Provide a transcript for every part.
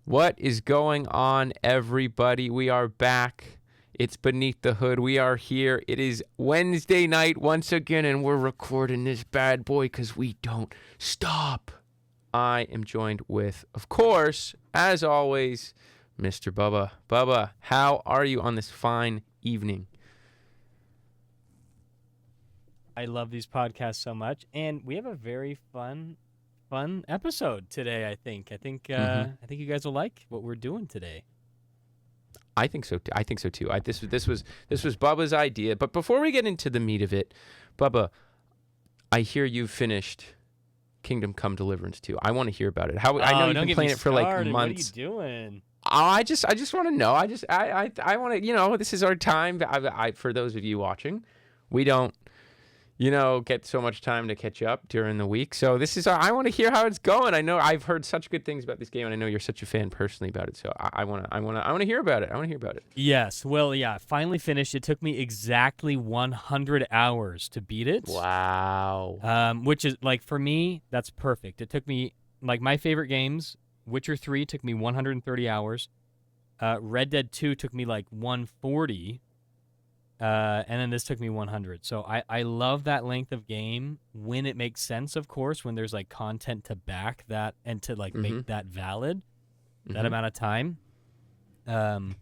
What is going on, everybody? We are back. It's Beneath the Hood. We are here. It is Wednesday night once again, and we're recording this bad boy because we don't stop. I am joined with, of course, as always, Mr. Bubba. Bubba, how are you on this fine evening? I love these podcasts so much, and we have a very fun episode today. I think you guys will like what we're doing today. I think so too. This was Bubba's idea. But before we get into the meat of it, Bubba, I hear you've finished Kingdom Come Deliverance 2. I want to hear about it. I know you've been playing it for like months. What are you doing? I just want to know. I want to. This is our time. For those of you watching, we don't. Get so much time to catch up during the week. So I want to hear how it's going. I know I've heard such good things about this game, and I know you're such a fan personally about it. So I want to hear about it. Yes. Well, yeah. Finally finished. It took me exactly 100 hours to beat it. Wow. Which is like for me, that's perfect. It took me like my favorite games. Witcher 3 took me 130 hours. Red Dead 2 took me like 140. And then this took me 100. So I love that length of game when it makes sense, of course, when there's like content to back that and to like make that valid, that amount of time. And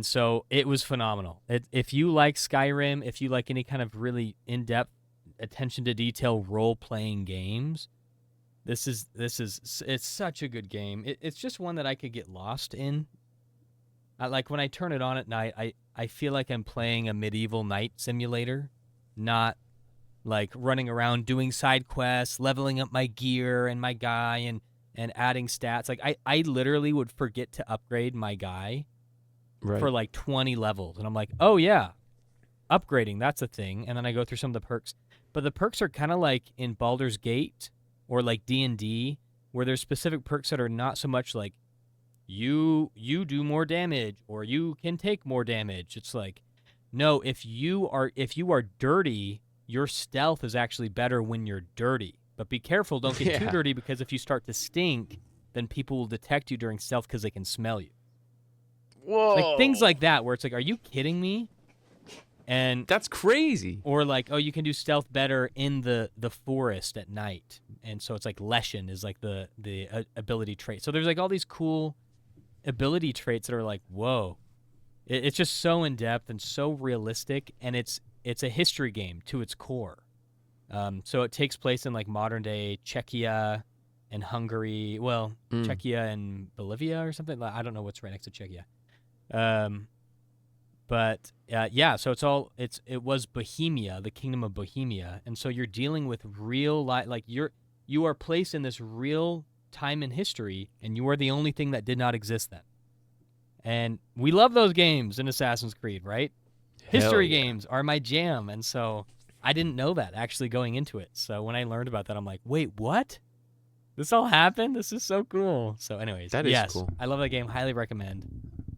so it was phenomenal. If you like Skyrim, if you like any kind of really in-depth attention to detail role-playing games, it's such a good game. It's just one that I could get lost in. Like when I turn it on at night, I feel like I'm playing a medieval knight simulator, not like running around doing side quests, leveling up my gear and my guy and adding stats. Like I literally would forget to upgrade my guy for like 20 levels. And I'm like, oh yeah, upgrading, that's a thing. And then I go through some of the perks. But the perks are kind of like in Baldur's Gate or like D&D, where there's specific perks that are not so much like, you do more damage or you can take more damage. It's like, no, if you are dirty, your stealth is actually better when you're dirty. But be careful, don't get too dirty, because if you start to stink, then people will detect you during stealth because they can smell you. Whoa. Like things like that where it's like, are you kidding me? And that's crazy. Or like, oh, you can do stealth better in the forest at night. And so it's like Leshen is like the ability trait. So there's like all these cool ability traits that are like, whoa, it's just so in depth and so realistic, and it's a history game to its core. So it takes place in like modern day Czechia and Hungary. Well, Czechia and Bolivia or something. I don't know what's right next to Czechia. But it was Bohemia, the Kingdom of Bohemia, and so you're dealing with real life. Like you are placed in this real time in history, and you are the only thing that did not exist then. And we love those games in Assassin's Creed, right? History games are my jam, and so I didn't know that actually going into it. So when I learned about that, I'm like, wait, what? This all happened? This is so cool. So anyways, that is cool. I love that game. Highly recommend.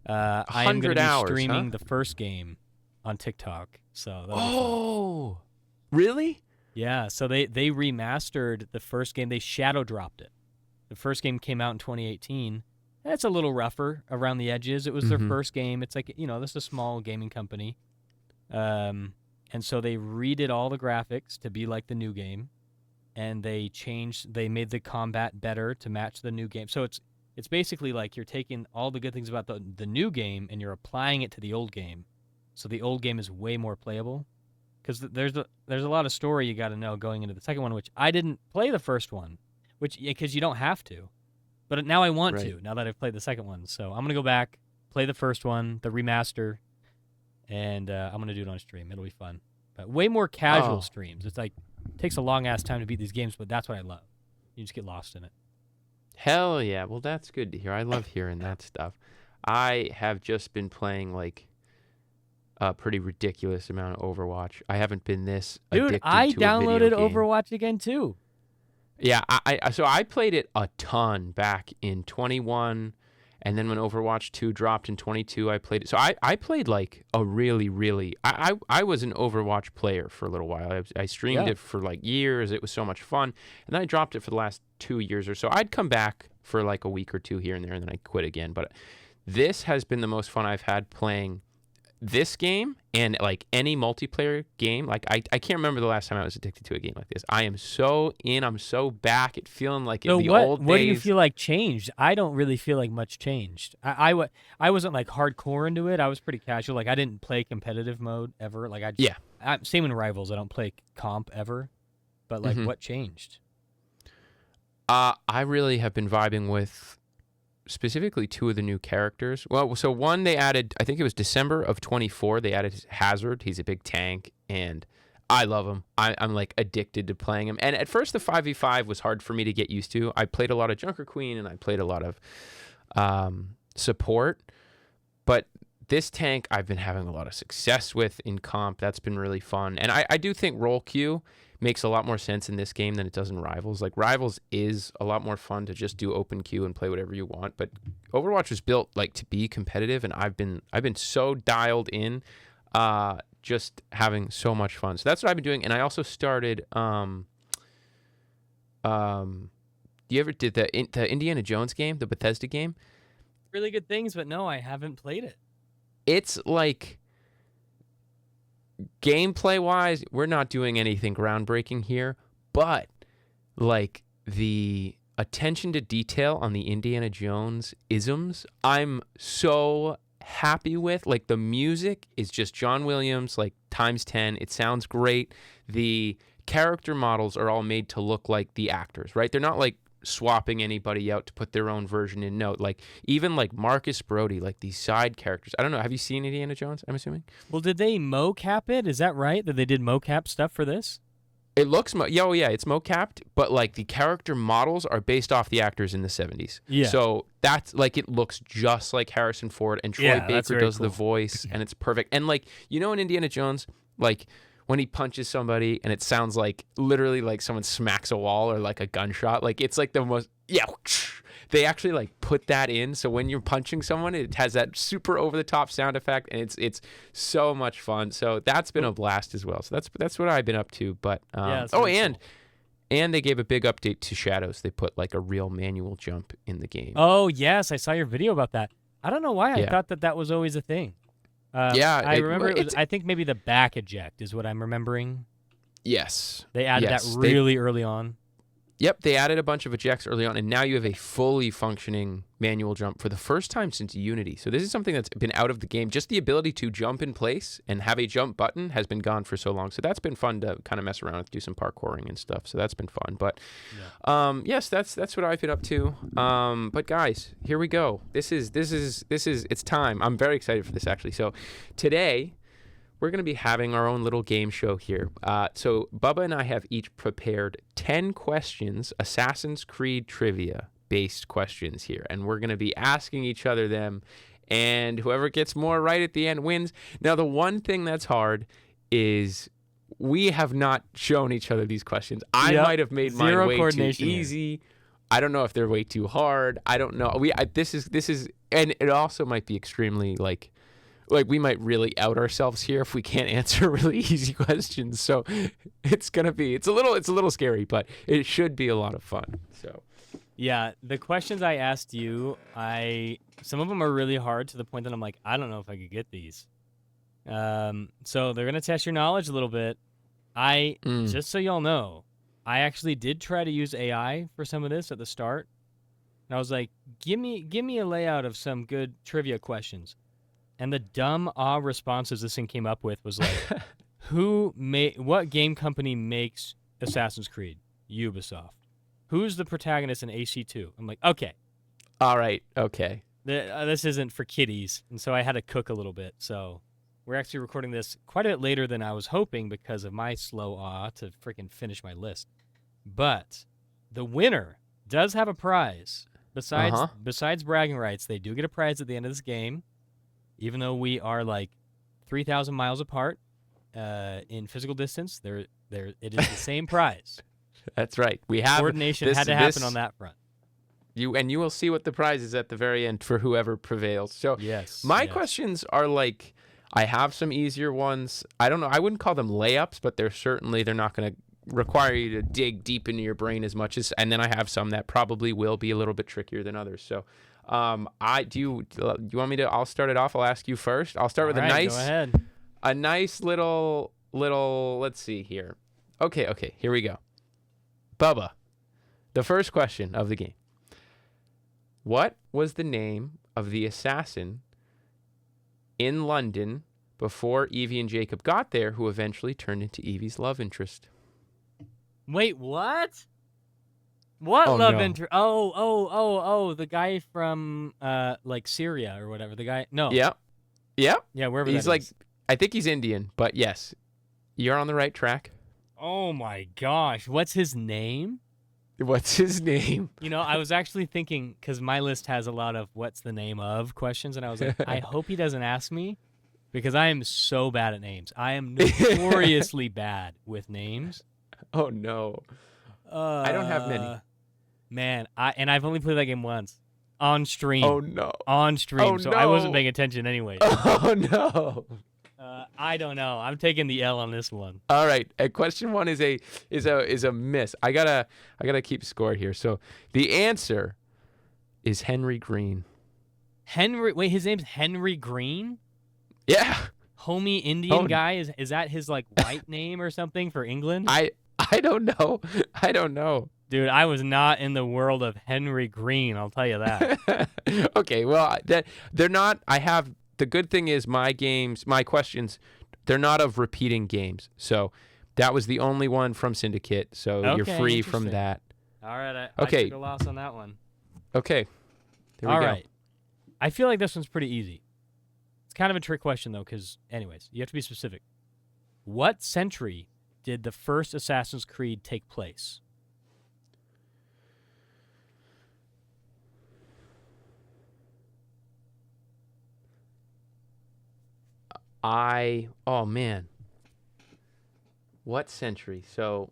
I am going to be streaming the first game on TikTok. So that'll be fun. Really? Yeah, so they remastered the first game. They shadow dropped it. The first game came out in 2018. It's a little rougher around the edges. It was their first game. It's like, this is a small gaming company. And so they redid all the graphics to be like the new game. And they made the combat better to match the new game. So it's basically like you're taking all the good things about the new game and you're applying it to the old game. So the old game is way more playable. Because there's a lot of story you got to know going into the second one, which I didn't play the first one. Because you don't have to. But now I want to, now that I've played the second one. So I'm going to go back, play the first one, the remaster, and I'm going to do it on stream. It'll be fun. But way more casual streams. It's like, it takes a long-ass time to beat these games, but that's what I love. You just get lost in it. Hell yeah. Well, that's good to hear. I love hearing that stuff. I have just been playing, like, a pretty ridiculous amount of Overwatch. I haven't been this addicted to a video game. Dude, I downloaded Overwatch again, too. Yeah, so I played it a ton back in 21, and then when Overwatch 2 dropped in 22, I played it. So I played like a really, I was an Overwatch player for a little while. I streamed it for like years. It was so much fun. And then I dropped it for the last 2 years or so. I'd come back for like a week or two here and there, and then I'd quit again. But this has been the most fun I've had playing this game and like any multiplayer game. Like I can't remember the last time I was addicted to a game like this. I am so in. I'm so back. It's feeling like So in the old days. What do you feel like changed? I don't really feel like much changed. I wasn't like hardcore into it. I was pretty casual. Like I didn't play competitive mode ever. Like same in Rivals. I don't play comp ever. But like, what changed? I really have been vibing with specifically 2 of the new characters. Well, so one they added, I think it was December of 24, they added Hazard. He's a big tank, and I love him. I'm like addicted to playing him. And at first the 5v5 was hard for me to get used to. I played a lot of Junker Queen, and I played a lot of support. But this tank I've been having a lot of success with in comp. That's been really fun. And I do think role queue makes a lot more sense in this game than it does in Rivals. Like Rivals is a lot more fun to just do open queue and play whatever you want, but Overwatch was built like to be competitive, and I've been so dialed in, just having so much fun. So that's what I've been doing. And I also started you ever did the Indiana Jones game, the Bethesda game? Really good things, but no, I haven't played it. It's like gameplay wise, we're not doing anything groundbreaking here, but like the attention to detail on the Indiana Jones isms, I'm so happy with. Like the music is just John Williams, like times 10. It sounds great. The character models are all made to look like the actors, right? They're not like swapping anybody out to put their own version in. No, like even like Marcus Brody, like these side characters. I don't know. Have you seen Indiana Jones? I'm assuming. Well, did they mocap it? Is that right? That they did mocap stuff for this? It looks yeah, it's mocapped, but like the character models are based off the actors in the 70s. Yeah. So that's like it looks just like Harrison Ford, and Troy Baker does the voice, and it's perfect. And like in Indiana Jones, like when he punches somebody and it sounds like literally like someone smacks a wall or like a gunshot, like it's like the most they actually like put that in, so when you're punching someone it has that super over the top sound effect, and it's so much fun. So that's been a blast as well. So that's what I've been up to. But and they gave a big update to Shadows. They put like a real manual jump in the game. Oh yes, I saw your video about that. I don't know why I thought that was always a thing. I remember it was, I think maybe the back eject is what I'm remembering. Yes. They added that really early on. Yep, they added a bunch of ejects early on, and now you have a fully functioning manual jump for the first time since Unity. So this is something that's been out of the game. Just the ability to jump in place and have a jump button has been gone for so long. So that's been fun to kind of mess around with, do some parkouring and stuff. So that's been fun. But yes, that's what I've been up to. But guys, here we go. This is it's time. I'm very excited for this actually. So today we're going to be having our own little game show here. So Bubba and I have each prepared 10 questions, Assassin's Creed trivia-based questions here, and we're going to be asking each other them, and whoever gets more right at the end wins. Now, the one thing that's hard is we have not shown each other these questions. I might have made mine way too easy. I don't know if they're way too hard. I don't know. This is, and it also might be extremely like we might really out ourselves here if we can't answer really easy questions. So it's a little scary, but it should be a lot of fun. So yeah, the questions I asked you, some of them are really hard to the point that I'm like, I don't know if I could get these. So they're gonna test your knowledge a little bit. Just so y'all know, I actually did try to use AI for some of this at the start. And I was like, give me a layout of some good trivia questions. And the dumb responses this thing came up with was like, what game company makes Assassin's Creed? Ubisoft. Who's the protagonist in AC2? I'm like, okay. All right, okay. This isn't for kiddies. And so I had to cook a little bit. So we're actually recording this quite a bit later than I was hoping because of my slow to freaking finish my list. But the winner does have a prize. Besides bragging rights, they do get a prize at the end of this game. Even though we are like 3,000 miles apart in physical distance, it is the same prize. That's right. We have coordination had to happen on that front. You will see what the prize is at the very end for whoever prevails. So my questions are like, I have some easier ones. I don't know. I wouldn't call them layups, but they're not going to require you to dig deep into your brain as much as, and then I have some that probably will be a little bit trickier than others. So, do you want me to? I'll start it off. I'll ask you first. I'll start with All right, go ahead. a nice little. Let's see here. Okay, here we go. Bubba, the first question of the game. What was the name of the assassin in London before Evie and Jacob got there, who eventually turned into Evie's love interest? Wait, what? What Oh, love no. interest? Oh, the guy from like Syria or whatever. The guy. No. Yeah, Yeah, wherever he's that like, is. I think he's Indian, but yes, you're on the right track. Oh my gosh, what's his name? What's his name? You know, I was actually thinking, because my list has a lot of what's the name of questions, and I was like, I hope he doesn't ask me, because I am so bad at names. I am notoriously bad with names. Oh no, I don't have many. Man, I've only played that game once on stream. Oh no. On stream, Oh, so I wasn't no. paying attention anyway. Oh no. I don't know. I'm taking the L on this one. All right. Question 1 is a miss. I gotta keep score here. So the answer is Henry Green. Wait, his name's Henry Green? Yeah. Homie Indian Oh. guy? Is that his like white name or something for England? I don't know. I don't know. Dude, I was not in the world of Henry Green, I'll tell you that. Okay. Well, they're not. The good thing is my questions, they're not of repeating games. So that was the only one from Syndicate. So you're Okay, free from interesting. that. All right, Okay. I took a loss on that one. Okay. There we All go. right. I feel like this one's pretty easy. It's kind of a trick question, though, because, anyways, you have to be specific. What century did the first Assassin's Creed take place? Oh man. What century? So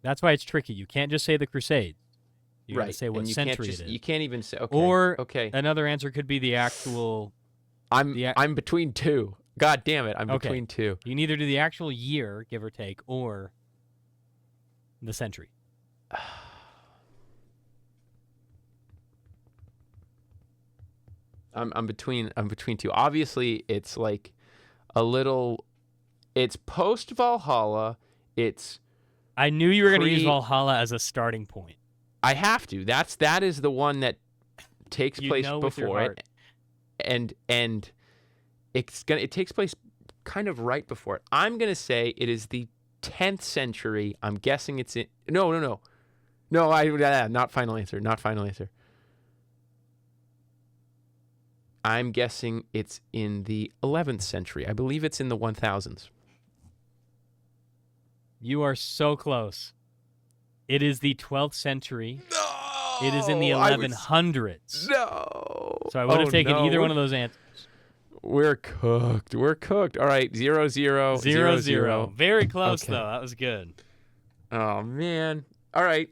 That's why it's tricky. You can't just say the Crusades. You got to right. say what and you century can't just, it is. You can't even say okay. Or okay. another answer could be the actual. I'm between two. God damn it. I'm Okay. between two. You can either do the actual year, give or take, or the century. I'm between two. Obviously, it's like a little. It's post Valhalla. It's. I knew you were going to use Valhalla as a starting point. I have to. That is the one that takes You place know with your before heart. it, and it takes place kind of right before it. I'm gonna say it is the 10th century. I'm guessing it's in. No. Not final answer. Not final answer. I'm guessing it's in the 11th century. I believe it's in the 1000s. You are so close. It is the 12th century. No, It is in the 1100s. No. So I would have taken no. either one of those answers. We're cooked. We're cooked. All right, 0-0. 0-0. Very close, Okay. though. That was good. Oh man. All right.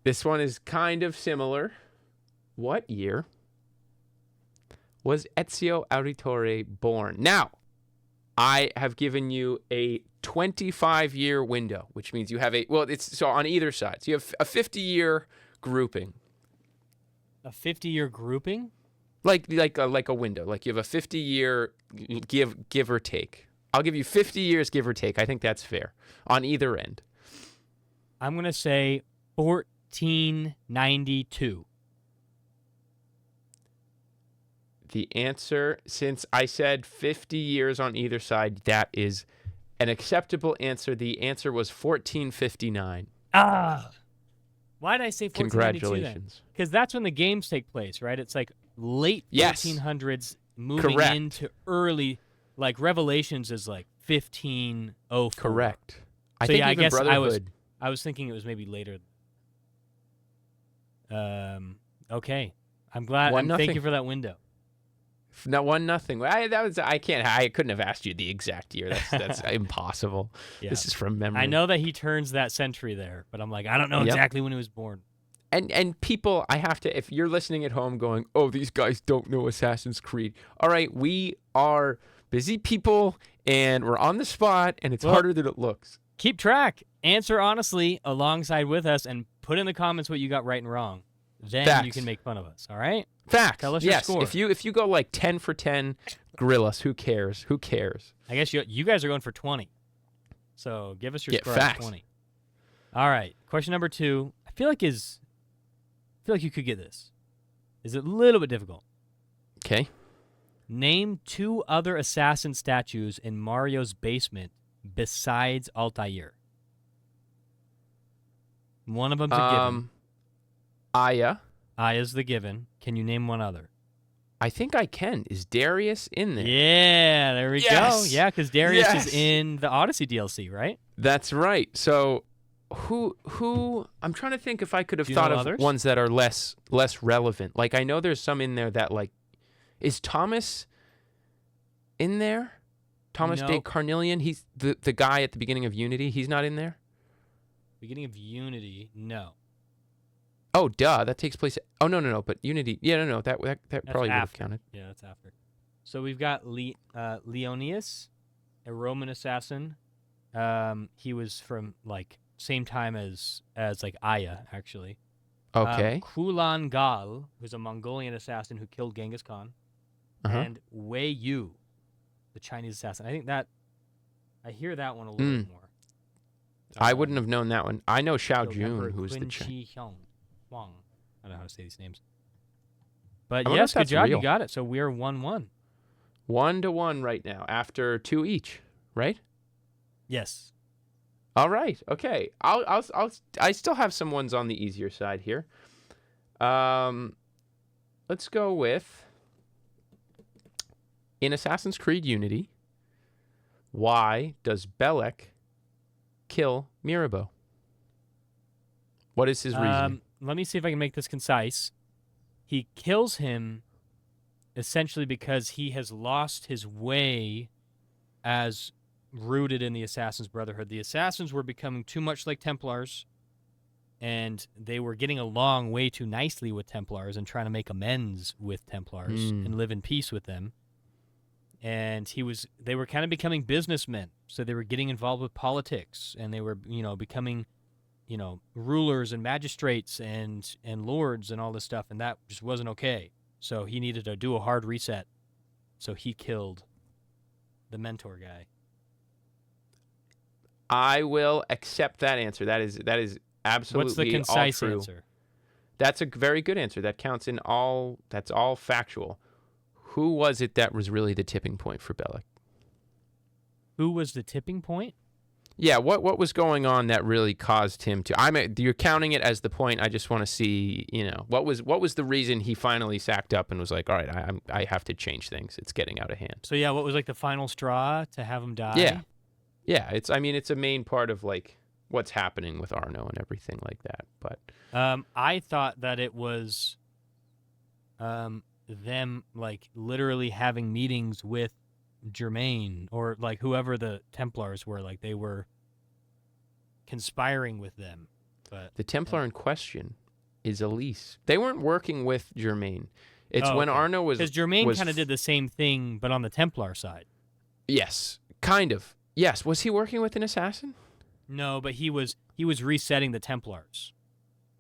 This one is kind of similar. What year was Ezio Auditore born? Now, I have given you a 25-year window, which means you have it's so on either side. So you have a 50-year grouping. A 50-year grouping? Like a window. Like you have a 50-year give or take. I'll give you 50 years give or take. I think that's fair on either end. I'm going to say 1492. The answer, since I said 50 years on either side, that is an acceptable answer. The answer was 1459. Ah! Why did I say 1492 Congratulations. Because that's when the games take place, right? It's like late Yes. 1400s moving Correct. into early, like Revelations is like 1504. Correct. I So think yeah, I even guess Brotherhood. I was thinking it was maybe later. Okay. I'm glad. 1-0. Thank you for that window. No, 1-0. I couldn't have asked you the exact year. That's impossible. Yeah. This is from memory. I know that he turns that century there, but I'm like, I don't know Yep. exactly when he was born. And people, I have to, if you're listening at home going, oh, these guys don't know Assassin's Creed. All right, we are busy people, and we're on the spot, and it's harder than it looks. Keep track. Answer honestly alongside with us, and put in the comments what you got right and wrong. Then Facts. you can make fun of us. All right? Facts. Tell us your score. If you go like 10 for 10, grill us. Who cares? Who cares? I guess you guys are going for 20. So give us your score facts. at 20. All right. Question number 2. I feel like you could get this. Is it a little bit difficult? Okay. Name 2 other assassin statues in Mario's basement besides Altair. One of them's a given. Aya. Aya's the given. Can you name one other? I think I can. Is Darius in there? Yeah, there we go. Yes! Yeah, because Darius Yes! is in the Odyssey DLC, right? That's right. So who I'm trying to think if I could have Do you thought know of others? ones that are less relevant. Like I know there's some in there that like is Thomas in there? Thomas No. de Carnelian? He's the guy at the beginning of Unity. He's not in there? Beginning of Unity, no. Oh, duh. That takes place. Oh, no. But Unity. Yeah, no. That probably would have after. counted. Yeah, that's after. So we've got Leonius, a Roman assassin. He was from like same time as like Aya, actually. Okay. Kulan Gal, who's a Mongolian assassin who killed Genghis Khan, and Wei Yu, the Chinese assassin. I hear that one a little bit more. I wouldn't have known that one. I know Xiao So Jun, Emperor who's the Qin Chinese. Shi Huang. Wang. I don't know how to say these names. But I wonder yes, if good that's job. real. You got it. So we're 1-1. 1-1 right now after 2 each, right? Yes. All right. Okay. I still have some ones on the easier side here. Let's go with in Assassin's Creed Unity. Why does Belek kill Mirabeau? What is his reason? Let me see if I can make this concise. He kills him essentially because he has lost his way as rooted in the Assassin's Brotherhood. The Assassins were becoming too much like Templars, and they were getting along way too nicely with Templars and trying to make amends with Templars and live in peace with them. And they were kind of becoming businessmen, so they were getting involved with politics, and they were, becoming, rulers and magistrates and lords and all this stuff, and that just wasn't okay. So he needed to do a hard reset. So he killed the mentor guy. I will accept that answer. That is absolutely What's the concise all true. answer? That's a very good answer. That counts in all. That's all factual. Who was it that was really the tipping point for Belek? Who was the tipping point? Yeah, what was going on that really caused him to? You're counting it as the point. I just want to see, what was the reason he finally sacked up and was like, all right, I have to change things. It's getting out of hand. So yeah, what was like the final straw to have him die? Yeah. It's a main part of like what's happening with Arno and everything like that. But I thought that it was them like literally having meetings with Germain or like whoever the Templars were, like they were conspiring with them. But the Templar in question is Elise. They weren't working with Germain. It's when okay. Arno was because Germain kind of did the same thing, but on the Templar side. Yes, kind of. Yes, was he working with an assassin? No, but he was resetting the Templars.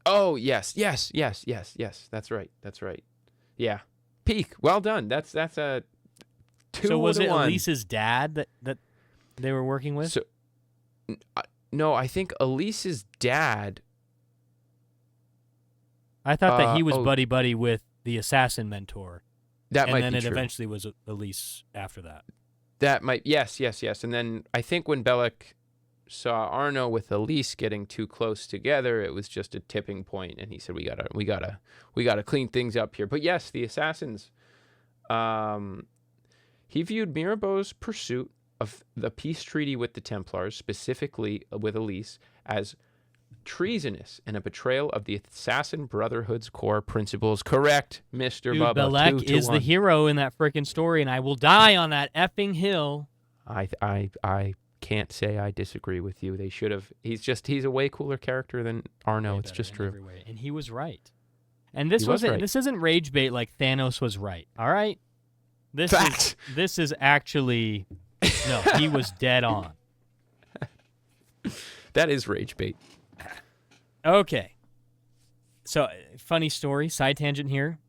Oh yes. That's right. Yeah. Peak. Well done. That's a 2 So was it 1. Elise's dad that they were working with? So, no, I think Elise's dad. I thought that he was buddy with the assassin mentor. That might be And then it true. eventually was Elise after that. That might yes. And then I think when Belek saw Arno with Elise getting too close together, it was just a tipping point, and he said, "We gotta clean things up here." But yes, the assassins. He viewed Mirabeau's pursuit of the peace treaty with the Templars, specifically with Elise, as treasonous and a betrayal of the Assassin Brotherhood's core principles. Correct, Mr. Dude, Bubba. Belek 2-1. is the hero in that freaking story, and I will die on that effing hill. I can't say I disagree with you. They should have. He's a way cooler character than Arno. It's just true. Every way. And he was right. And this was right. This isn't rage bait like Thanos was right. All right. This Fact. is actually No, he was dead on. That is rage bait. Okay. So, funny story, side tangent here.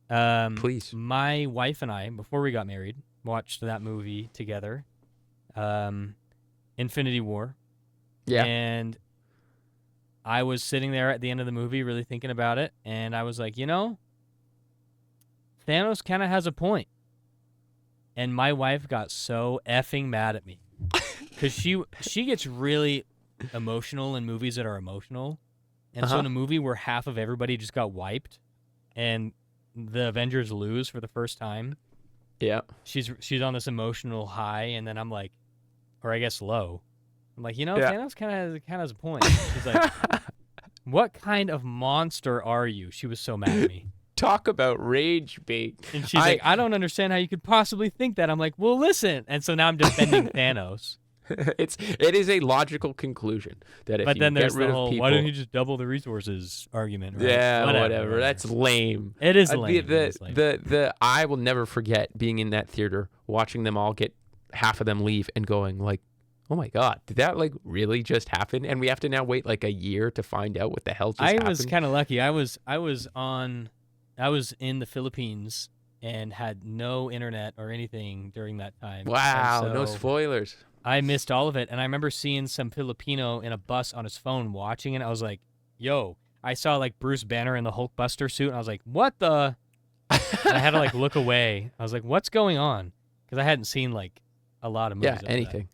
Please. My wife and I, before we got married, watched that movie together, Infinity War. Yeah. And I was sitting there at the end of the movie really thinking about it, and I was like, Thanos kind of has a point. And my wife got so effing mad at me because she gets really emotional in movies that are emotional. And so in a movie where half of everybody just got wiped and the Avengers lose for the first time, yeah, she's on this emotional high, and then I'm like, or I guess low. I'm like, Thanos kind of has a point. She's like, what kind of monster are you? She was so mad at me. Talk about rage bait. And she's like, I don't understand how you could possibly think that. I'm like, well, listen. And so now I'm defending Thanos. It is a logical conclusion that if but you then there's get rid the whole, of people, why don't you just double the resources argument? Right? Yeah, whatever. That's lame. It is lame. I will never forget being in that theater, watching them all get half of them leave and going like, oh my God, did that like really just happen? And we have to now wait like a year to find out what the hell just happened. I was kind of lucky. I was in the Philippines and had no internet or anything during that time. Wow, so no spoilers. I missed all of it, and I remember seeing some Filipino in a bus on his phone watching it. I was like, yo, I saw like Bruce Banner in the Hulkbuster suit, and I was like, what the? And I had to like look away. I was like, what's going on? Because I hadn't seen like a lot of movies. Yeah, anything.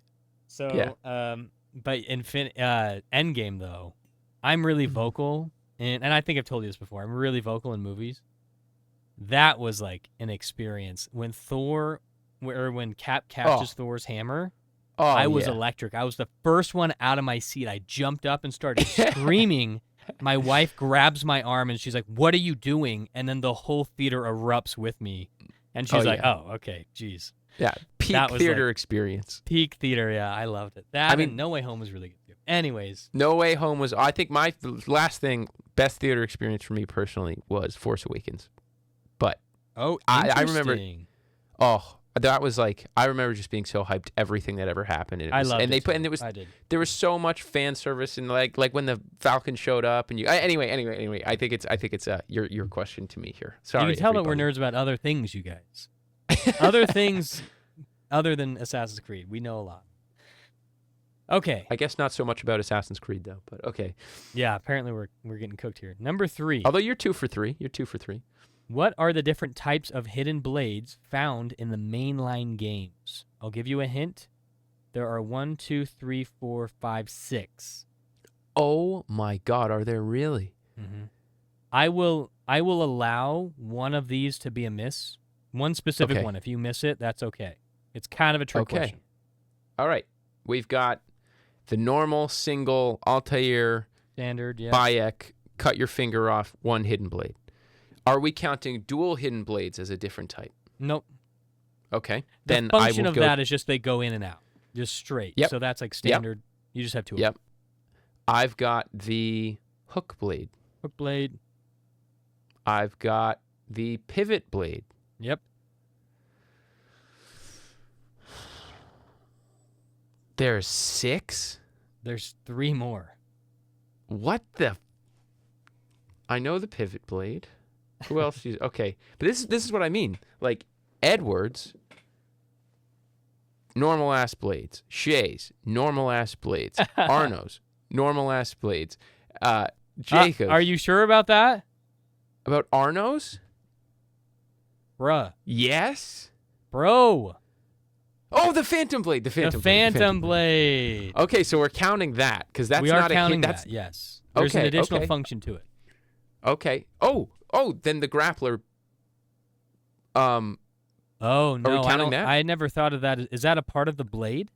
So, yeah. But Endgame though, I'm really vocal, and I think I've told you this before. I'm really vocal in movies. That was like an experience when when Cap catches Thor's hammer. Oh, I was electric. I was the first one out of my seat. I jumped up and started screaming. My wife grabs my arm and she's like, "What are you doing?" And then the whole theater erupts with me. And she's like, "Oh, okay, geez." Yeah, peak theater experience. Peak theater, yeah, I loved it. And No Way Home was really good too. Anyways, No Way Home was. I think my last best theater experience for me personally was Force Awakens. But I remember. That was like, I remember just being so hyped everything that ever happened. And I loved it. I did. There was so much fan service and like when the Falcon showed up and anyway. I think it's your question to me here. Sorry, you can tell that we're nerds about other things, you guys. Other things other than Assassin's Creed. We know a lot. Okay. I guess not so much about Assassin's Creed though, but okay. Yeah, apparently we're getting cooked here. Number 3. Although you're 2 for 3. What are the different types of hidden blades found in the mainline games? I'll give you a hint. There are 1, 2, 3, 4, 5, 6. Oh my God, are there really? Mm-hmm. I will allow one of these to be a miss. One specific one. If you miss it, that's okay. It's kind of a trick question. All right. We've got the normal single Altair standard, yeah. Bayek, cut your finger off, one hidden blade. Are we counting dual hidden blades as a different type? Nope. Okay. The function of that is just they go in and out, just straight. Yep. So that's like standard. Yep. You just have 2 of them. Yep. I've got the hook blade. Hook blade. I've got the pivot blade. Yep. There's 6? There's 3 more. What the? I know the pivot blade. Who else? Okay, but this is what I mean. Like Edwards, normal ass blades. Shay's normal ass blades. Arno's normal ass blades. Jacobs. Are you sure about that? About Arno's? Bruh. Yes. Bro. Oh, the Phantom blade. The Phantom blade. Okay, so we're counting that because that's not a hit. That's yes. There's an additional okay. function to it. Okay. Oh, then the grappler. Oh no! Are we counting that? I never thought of that. Is that a part of the blade?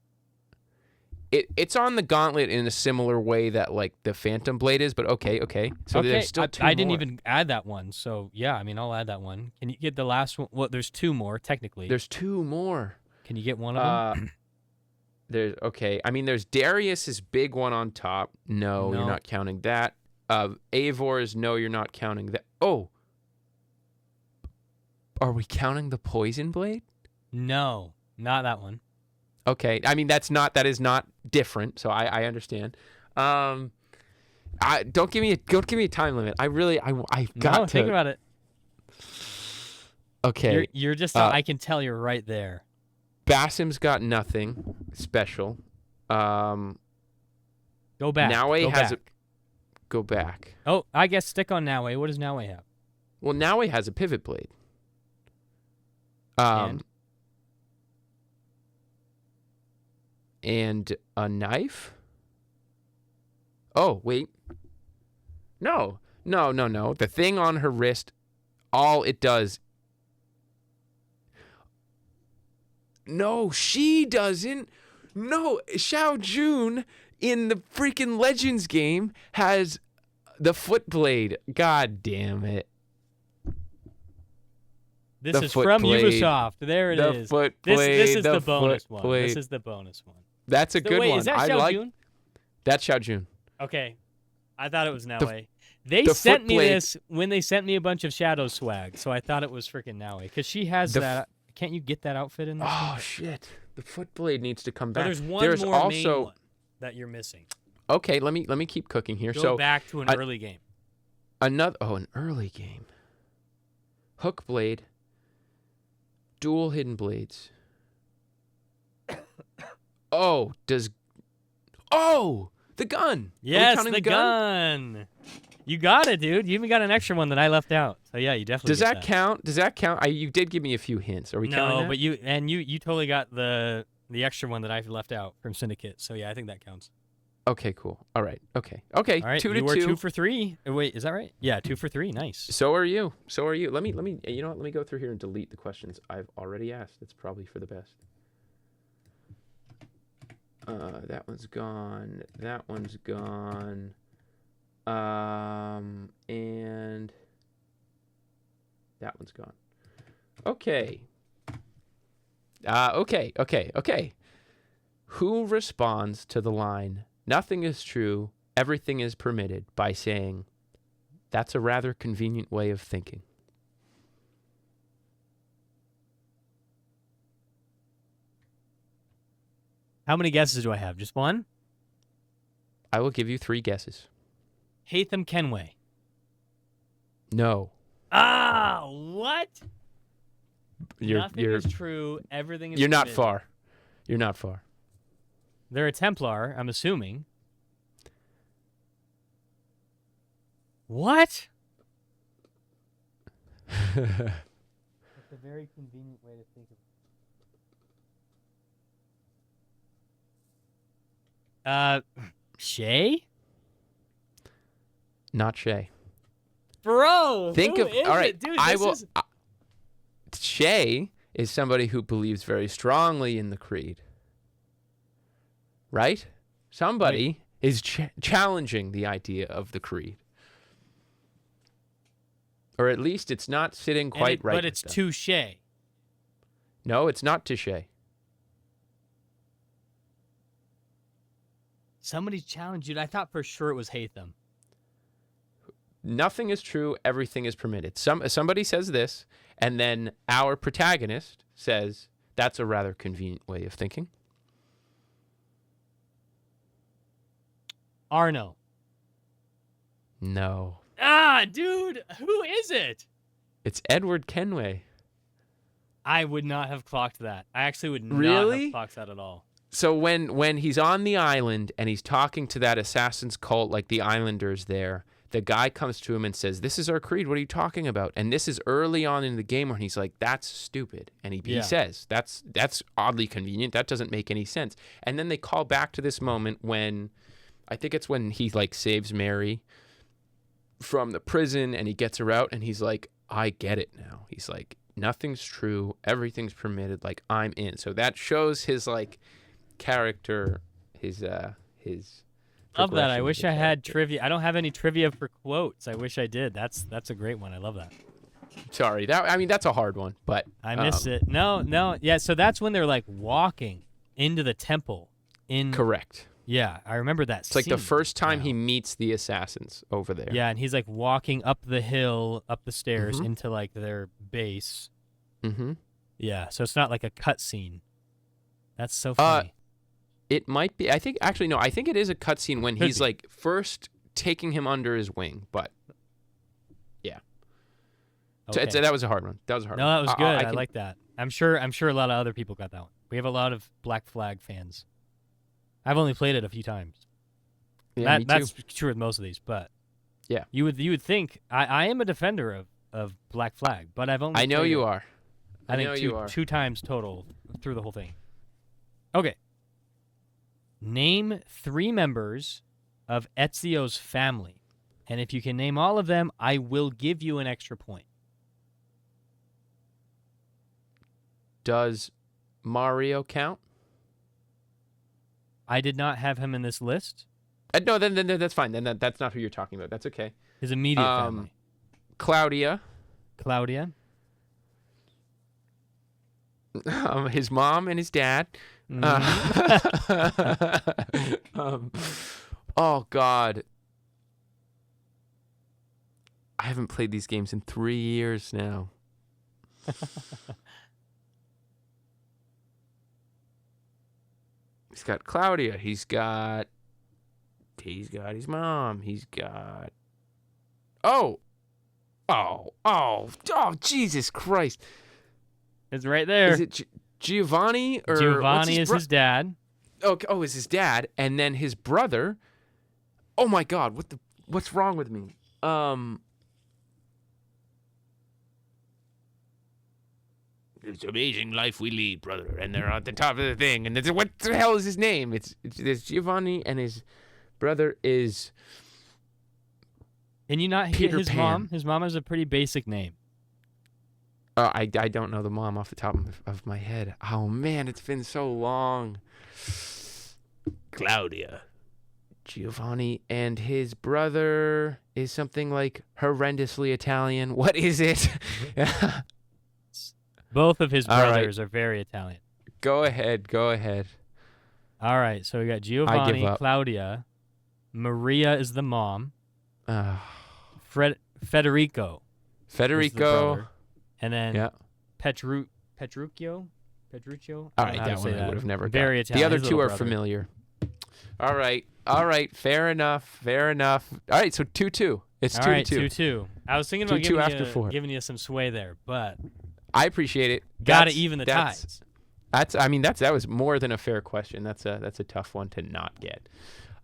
It's on the gauntlet in a similar way that like the Phantom blade is, but okay. So there's still 2 I didn't even add that one. So yeah, I mean I'll add that one. Can you get the last one? Well, there's 2 more technically. There's 2 more. Can you get one of them? There's okay. I mean, there's Darius's big one on top. No, you're not counting that. Avor's, no, you're not counting that. Oh, are we counting the poison blade? No, not that one. Okay. I mean, that is not different, so I understand. Don't give me a time limit. I got No, to think about it. Okay. You're just I can tell you're right there. Bassim's got nothing special. Go back. Naue Go has back. go back. Oh, I guess stick on Naue. What does Naue have? Well, Naue has a pivot blade. And a knife? Oh, wait. No. The thing on her wrist, all it does. No, she doesn't. No, Xiao Jun in the freaking Legends game has the foot blade. God damn it. This The is foot from blade. Ubisoft. There it is. The foot This blade. is the bonus one. Blade. This is the bonus one. That's a good wait, one. Is that I Xiao like. Jun? That's Xiao Jun. Okay. I thought it was Naue. They the sent foot me blade- this when they sent me a bunch of Shadow swag, so I thought it was freaking Naue. Because she has that. Can't you get that outfit in this Oh one? shit! The foot blade needs to come But back. there's one There's more main also one that you're missing. okay. Let me keep cooking here. Go So back to an early game. an early game. Hook blade. Dual hidden blades. Oh, the gun. Are we Yes, counting the gun. You got it, dude. You even got an extra one that I left out. So yeah, you definitely. Does get that count? Does that count? You did give me a few hints. Are we counting No, that? but you totally got the extra one that I left out from Syndicate. So yeah, I think that counts. Okay, cool. All right. Okay. All right, 2 to you were 2. 2 for 3. Wait, is that right? Yeah, 2 for 3. Nice. So are you. Let me. You know what? Let me go through here and delete the questions I've already asked. It's probably for the best. That one's gone. That one's gone. And that one's gone. Okay. Okay. Who responds to the line, "Nothing is true, everything is permitted," by saying, "That's a rather convenient way of thinking"? How many guesses do I have? Just one? I will give you 3 guesses. Hatham Kenway. No. Ah, what? Nothing You're is true. Everything is you're not permitted. far. You're not far. They're a Templar, I'm assuming. What? That's a very convenient way to think of it. Shay? Not Shay. Bro, Think who of is all right. it? Dude, I this will. is... Shay is somebody who believes very strongly in the creed. Right? Somebody is challenging the idea of the creed, or at least it's not sitting quite right. But it's to Shay. No, it's not to Shay. Somebody challenged you. I thought for sure it was Hatham. Nothing is true, everything is permitted. Somebody says this, and then our protagonist says, "That's a rather convenient way of thinking." Arno. No. Ah, dude, who is it? It's Edward Kenway. I would not have clocked that. I actually would not Really? have clocked that at all. So when he's on the island and he's talking to that assassin's cult, like the islanders there, the guy comes to him and says, "This is our creed. What are you talking about?" And this is early on in the game where he's like, "That's stupid." And he says, that's oddly convenient. That doesn't make any sense. And then they call back to this moment when, I think it's when he like saves Mary from the prison and he gets her out and he's like, "I get it now." He's like, "Nothing's true. Everything's permitted. Like, I'm in." So that shows his like character, his Love that. I progression wish of the I had character. trivia. I don't have any trivia for quotes. I wish I did. That's a great one. I love that. Sorry, that's a hard one, but I missed it. No. Yeah, so that's when they're like walking into the temple. Correct. Yeah, I remember that. It's like the first time he meets the assassins over there. Yeah, and he's like walking up the hill, up the stairs into like their base. Mm-hmm. Yeah, so it's not like a cut scene. That's so funny. It might be. I think actually no. I think it is a cutscene when Could he's be. like first taking him under his wing. But yeah, Okay. so that was a hard one. That was a hard No, one. that was good. I can- like that. I'm sure a lot of other people got that one. We have a lot of Black Flag fans. I've only played it a few times. Yeah, me too. That's true with most of these, but Yeah. you would think I am a defender of Black Flag, but I've only I know played you it, are. I know think you are. two times total through the whole thing. Okay. Name 3 members of Ezio's family, and if you can name all of them, I will give you an extra point. Does Mario count? I did not have him in this list. No, then that's fine. Then that's not who you're talking about. That's okay. His immediate family. Claudia, Claudia. his mom and his dad. Mhm. Oh God, I haven't played these games in 3 years now. He's got Claudia. He's got his mom. He's got. Oh, Jesus Christ! It's right there. Is it Giovanni or Giovanni is his dad. Oh, is his dad, and then his brother. Oh my God! What's wrong with me? It's amazing life we lead, brother, and they're at the top of the thing. And what the hell is his name? It's Giovanni, and his brother is. And you not Peter his Pan. mom? His mom has a pretty basic name. I don't know the mom off the top of my head. Oh man, it's been so long. Claudia. Giovanni, and his brother is something like horrendously Italian. What is it? Both of his All right. brothers are very Italian. Go ahead. All right, so we got Giovanni, up. Claudia, Maria is the mom, Federico, is the Federico. brother, and then Yeah. Petruccio. All I right, don't know that how to say one I would have never Very got. Italian. The other his two little are brother. familiar. All right. Fair enough. All right, so 2-2. It's 2-2. All right, 2-2. I was thinking about 2-2 after 4. giving you some sway there, but I appreciate it. got to even the That's- ties. That was more than a fair question. That's a tough one to not get.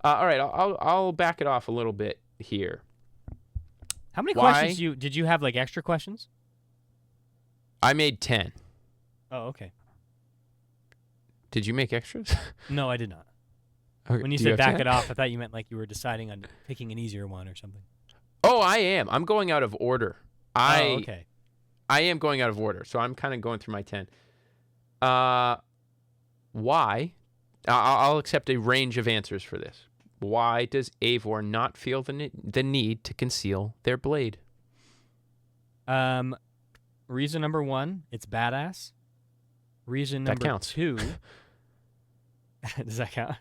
All right, I'll back it off a little bit here. How many Why? questions did you have, like extra questions? I made 10. Oh, okay. Did you make extras? No, I did not. Okay, When you do said have back 10? it off, I thought you meant like you were deciding on picking an easier one or something. Oh, I am. I'm going out of order. Oh, okay. I am going out of order, so I'm kind of going through my 10. Why? I'll accept a range of answers for this. Why does Eivor not feel the need to conceal their blade? Reason number 1, it's badass. Reason That number counts. 2. Does that count?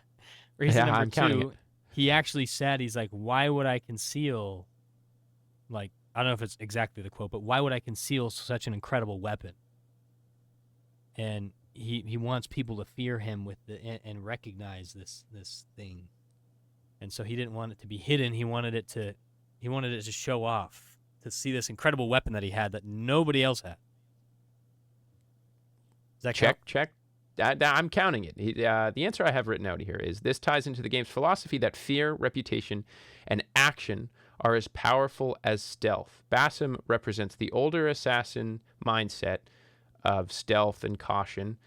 Reason Yeah, number I'm counting 2, he actually said, he's like, why would I conceal, like, I don't know if it's exactly the quote, but why would I conceal such an incredible weapon? And he wants people to fear him with and recognize this thing. And so he didn't want it to be hidden. He wanted it to show off, to see this incredible weapon that he had that nobody else had. Does that count? Check. I'm counting it. The answer I have written out here is this ties into the game's philosophy that fear, reputation, and action are as powerful as stealth. Basim represents the older assassin mindset of stealth and caution.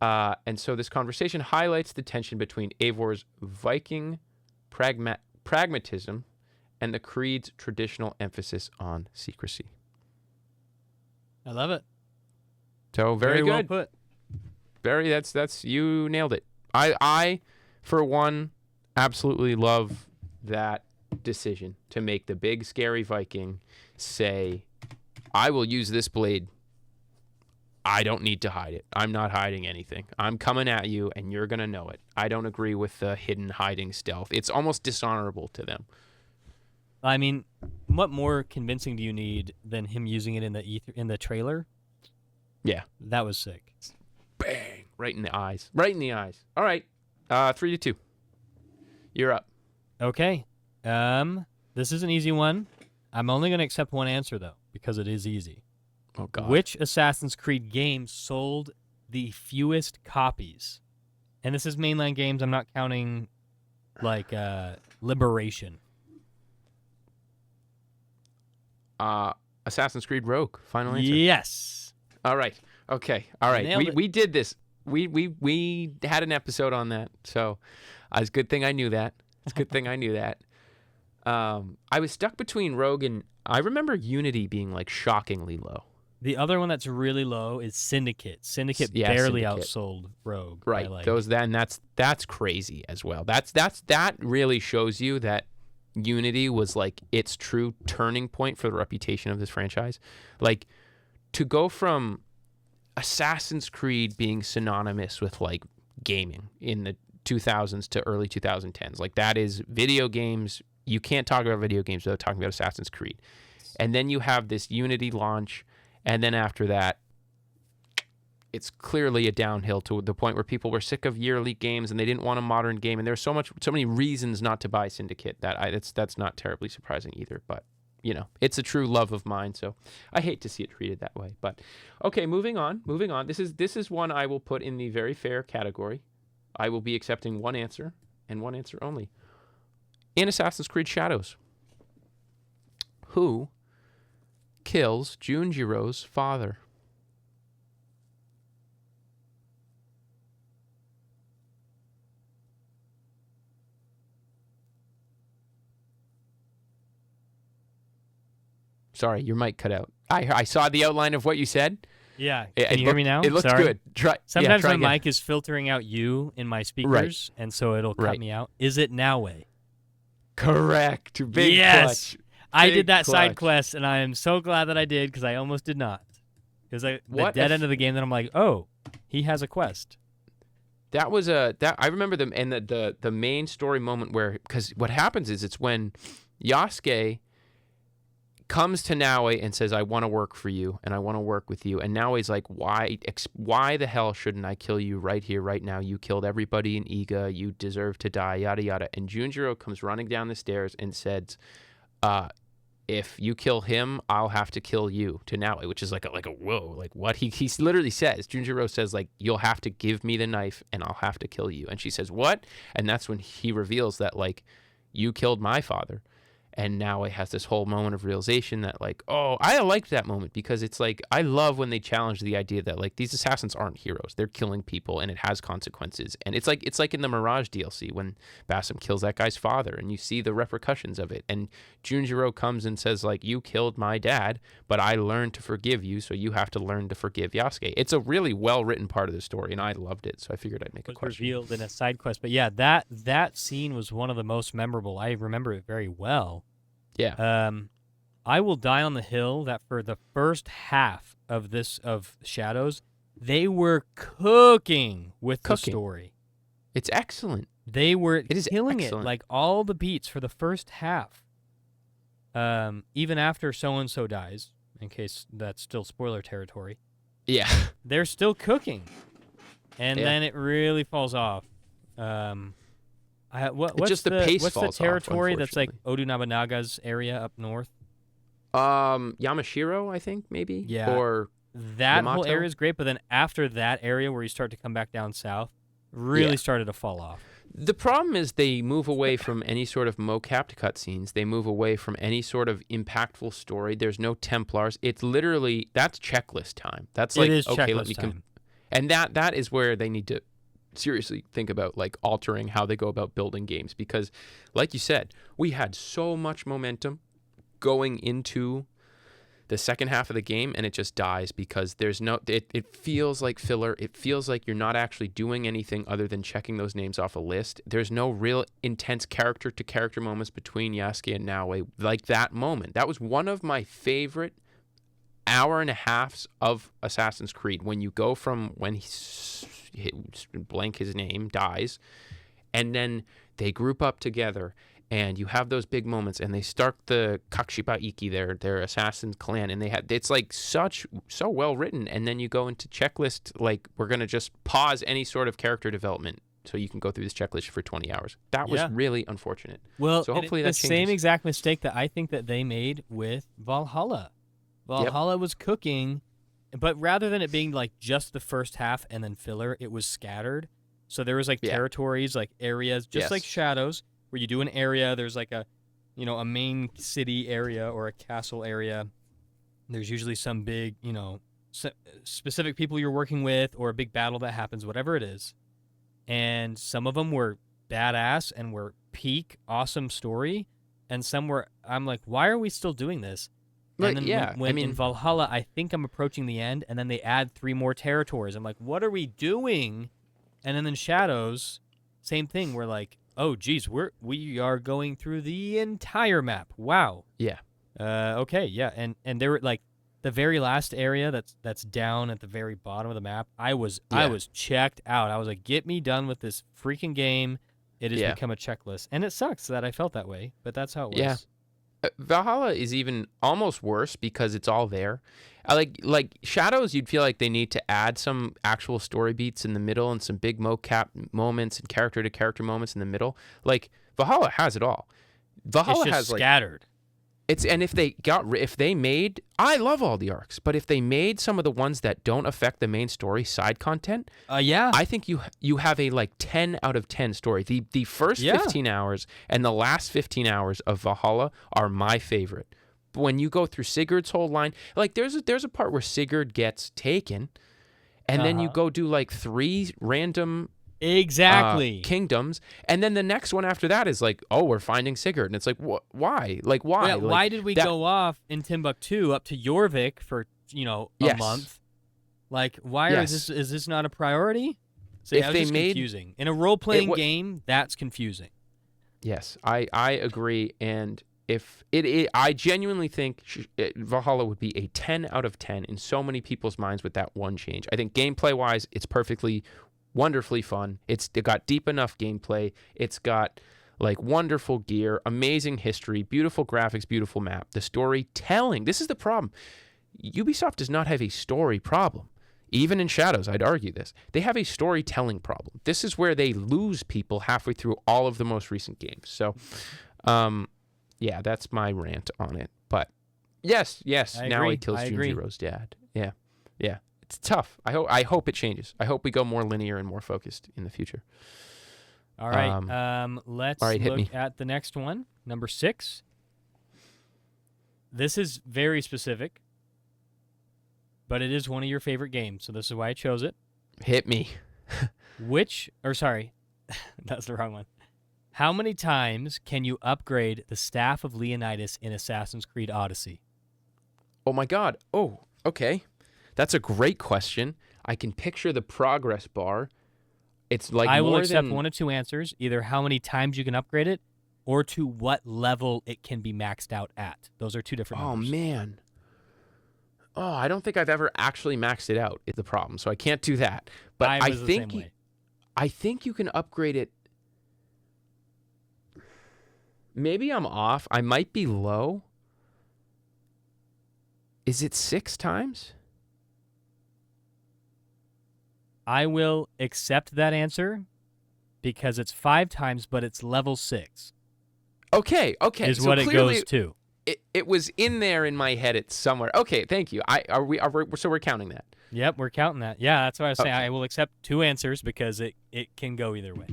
And so this conversation highlights the tension between Eivor's Viking pragmatism and the Creed's traditional emphasis on secrecy. I love it. So very well good. put. That's you nailed it. I for one absolutely love that decision to make the big scary Viking say, I will use this blade. I don't need to hide it. I'm not hiding anything. I'm coming at you and you're going to know it. I don't agree with the hidden hiding stealth. It's almost dishonorable to them. I mean, what more convincing do you need than him using it in the trailer? Yeah. That was sick. Bang, Right in the eyes. Right in the eyes. All right. 3-2. You're up. Okay. This is an easy one. I'm only going to accept one answer, though, because it is easy. Oh, God. Which Assassin's Creed game sold the fewest copies? And this is mainline games. I'm not counting, like, Liberation. Assassin's Creed Rogue. Final answer. Yes. All right. Okay. All right. Nailed it. We did this. We had an episode on that. So it's a good thing I knew that. It's a good thing I knew that. I was stuck between Rogue and I remember Unity being like shockingly low. The other one that's really low is Syndicate. Syndicate Yeah, barely Syndicate. Outsold Rogue. Right. By, like, That's crazy as well. That really shows you that Unity was like its true turning point for the reputation of this franchise. Like to go from Assassin's Creed being synonymous with like gaming in the 2000s to early 2010s. Like that is video games. You can't talk about video games without talking about Assassin's Creed. And then you have this Unity launch. And then after that, it's clearly a downhill to the point where people were sick of yearly games and they didn't want a modern game. And there's so many reasons not to buy Syndicate that's not terribly surprising either. But you know, it's a true love of mine. So I hate to see it treated that way. But okay, moving on. This is one I will put in the very fair category. I will be accepting one answer and one answer only. In Assassin's Creed Shadows, who kills Junjiro's father? Sorry, your mic cut out. I saw the outline of what you said. Yeah. Can you hear me now? It looks Sorry. good. Sometimes try my again. mic is filtering out you in my speakers, and so it'll cut me out. Is it Naue? Correct. Big Yes. clutch. I Big did that side clutch. quest, and I am so glad that I did because I almost did not. Because the What dead if- end of the game, then I'm like, oh, he has a quest. That was I remember them and the main story moment where, because what happens is it's when Yasuke comes to Naue and says, I want to work for you and I want to work with you. And Naue's like, why the hell shouldn't I kill you right here, right now? You killed everybody in Iga. You deserve to die, yada, yada. And Junjiro comes running down the stairs and says, if you kill him, I'll have to kill you, to Naue, which is like a whoa, like what he literally says. Junjiro says, like, you'll have to give me the knife and I'll have to kill you. And she says, what? And that's when he reveals that, like, you killed my father. And Naue has this whole moment of realization that, like, oh, I liked that moment because it's like, I love when they challenge the idea that, like, these assassins aren't heroes. They're killing people and it has consequences. And it's like in the Mirage DLC when Basim kills that guy's father and you see the repercussions of it. And Junjiro comes and says, like, you killed my dad, but I learned to forgive you, so you have to learn to forgive Yasuke. It's a really well-written part of the story, and I loved it, so I figured I'd make a It was question. revealed in a side quest. But yeah, that scene was one of the most memorable. I remember it very well. Yeah. I will die on the hill that for the first half of Shadows, they were cooking with the story. It's excellent. They were It is killing excellent. it, like all the beats for the first half. Even after so-and-so dies, in case that's still spoiler territory, Yeah. they're still cooking. And Yeah. then it really falls off. What's just the pace what's falls the off, territory that's like unfortunately. Odu Nobunaga's area up north? Yamashiro, I think, maybe? Yeah. Or That whole Yamato? area is great, but then after that area where you start to come back down south, really Yeah. started to fall off. the problem is they move away from any sort of mocapped cutscenes. They move away from any sort of impactful story. There's no Templars. It's literally, that's checklist time. That's like, it is okay, checklist let me time. and that is where they need to seriously think about, like, altering how they go about building games, because like you said, we had so much momentum going into the second half of the game and it just dies because there's no, it feels like filler. It feels like you're not actually doing anything other than checking those names off a list. There's no real intense character to character moments between Yasuke and Naue. Like that moment, that was one of my favorite hour and a halves of Assassin's Creed, when you go from when blank his name dies and then they group up together and you have those big moments, and they start the Kakushiba Iki, their assassin clan, and it's like so well written, and then you go into checklist, like, we're going to just pause any sort of character development so you can go through this checklist for 20 hours. That was really unfortunate. Well, so hopefully that changes. The same exact mistake that I think that they made with Valhalla. Valhalla was cooking, but rather than it being like just the first half and then filler, it was scattered. So there was like territories, like areas, just like Shadows, where you do an area, there's like a main city area or a castle area. There's usually some big, specific people you're working with or a big battle that happens, whatever it is. And some of them were badass and were peak awesome story, and some were, I'm like, why are we still doing this? And then when in Valhalla, I think I'm approaching the end, and then they add 3 more territories. I'm like, what are we doing? And then in Shadows, same thing. We're like, oh, geez, we are going through the entire map. Wow. Yeah. Okay. Yeah. And they were like the very last area that's down at the very bottom of the map. I was checked out. I was like, get me done with this freaking game. It has become a checklist, and it sucks that I felt that way, but that's how it was. Yeah. Valhalla is even almost worse because it's all there. Like Shadows, you'd feel like they need to add some actual story beats in the middle and some big mocap moments and character-to-character moments in the middle. Like, Valhalla has it all. Valhalla it's just has scattered. And if they made, I love all the arcs, but if they made some of the ones that don't affect the main story side content, I think you have a like 10 out of 10 story. The first 15 hours and the last 15 hours of Valhalla are my favorite. But when you go through Sigurd's whole line, like there's a part where Sigurd gets taken, and then you go do like 3 random kingdoms, and then the next one after that is like, oh, we're finding Sigurd, and it's like, why? Like, why? Why did we go off in Timbuktu up to Jorvik for a month? Like, why is this not a priority? So if it was they just made confusing in a role playing game, that's confusing. Yes, I agree, and if I genuinely think Valhalla would be a 10 out of 10 in so many people's minds with that one change. I think gameplay wise, it's perfectly wonderfully fun. It got deep enough gameplay. It's got like wonderful gear, amazing history, beautiful graphics, beautiful map. The storytelling. This is the problem. Ubisoft does not have a story problem. Even in Shadows, I'd argue this. They have a storytelling problem. This is where they lose people halfway through all of the most recent games. So, yeah, that's my rant on it. But yes, now he kills Junjiro's dad. Yeah. It's tough. I hope it changes. I hope we go more linear and more focused in the future. All right. Let's look at the next one. Number 6. This is very specific, but it is one of your favorite games, so this is why I chose it. Hit me. That's the wrong one. How many times can you upgrade the Staff of Leonidas in Assassin's Creed Odyssey? Oh my God. Oh, okay. That's a great question. I can picture the progress bar. It's like I will accept one of 2 answers, either how many times you can upgrade it or to what level it can be maxed out at. Those are 2 different numbers. Oh, man. Oh, I don't think I've ever actually maxed it out is the problem, so I can't do that. But I think you can upgrade it. Maybe I'm off. I might be low. Is it 6 times? I will accept that answer because it's 5 times, but it's level 6. Okay. Is so what it goes to. It was in there in my head. It's somewhere. Okay, thank you. So we're counting that. Yep, we're counting that. Yeah, that's what I was saying. I will accept 2 answers because it can go either way.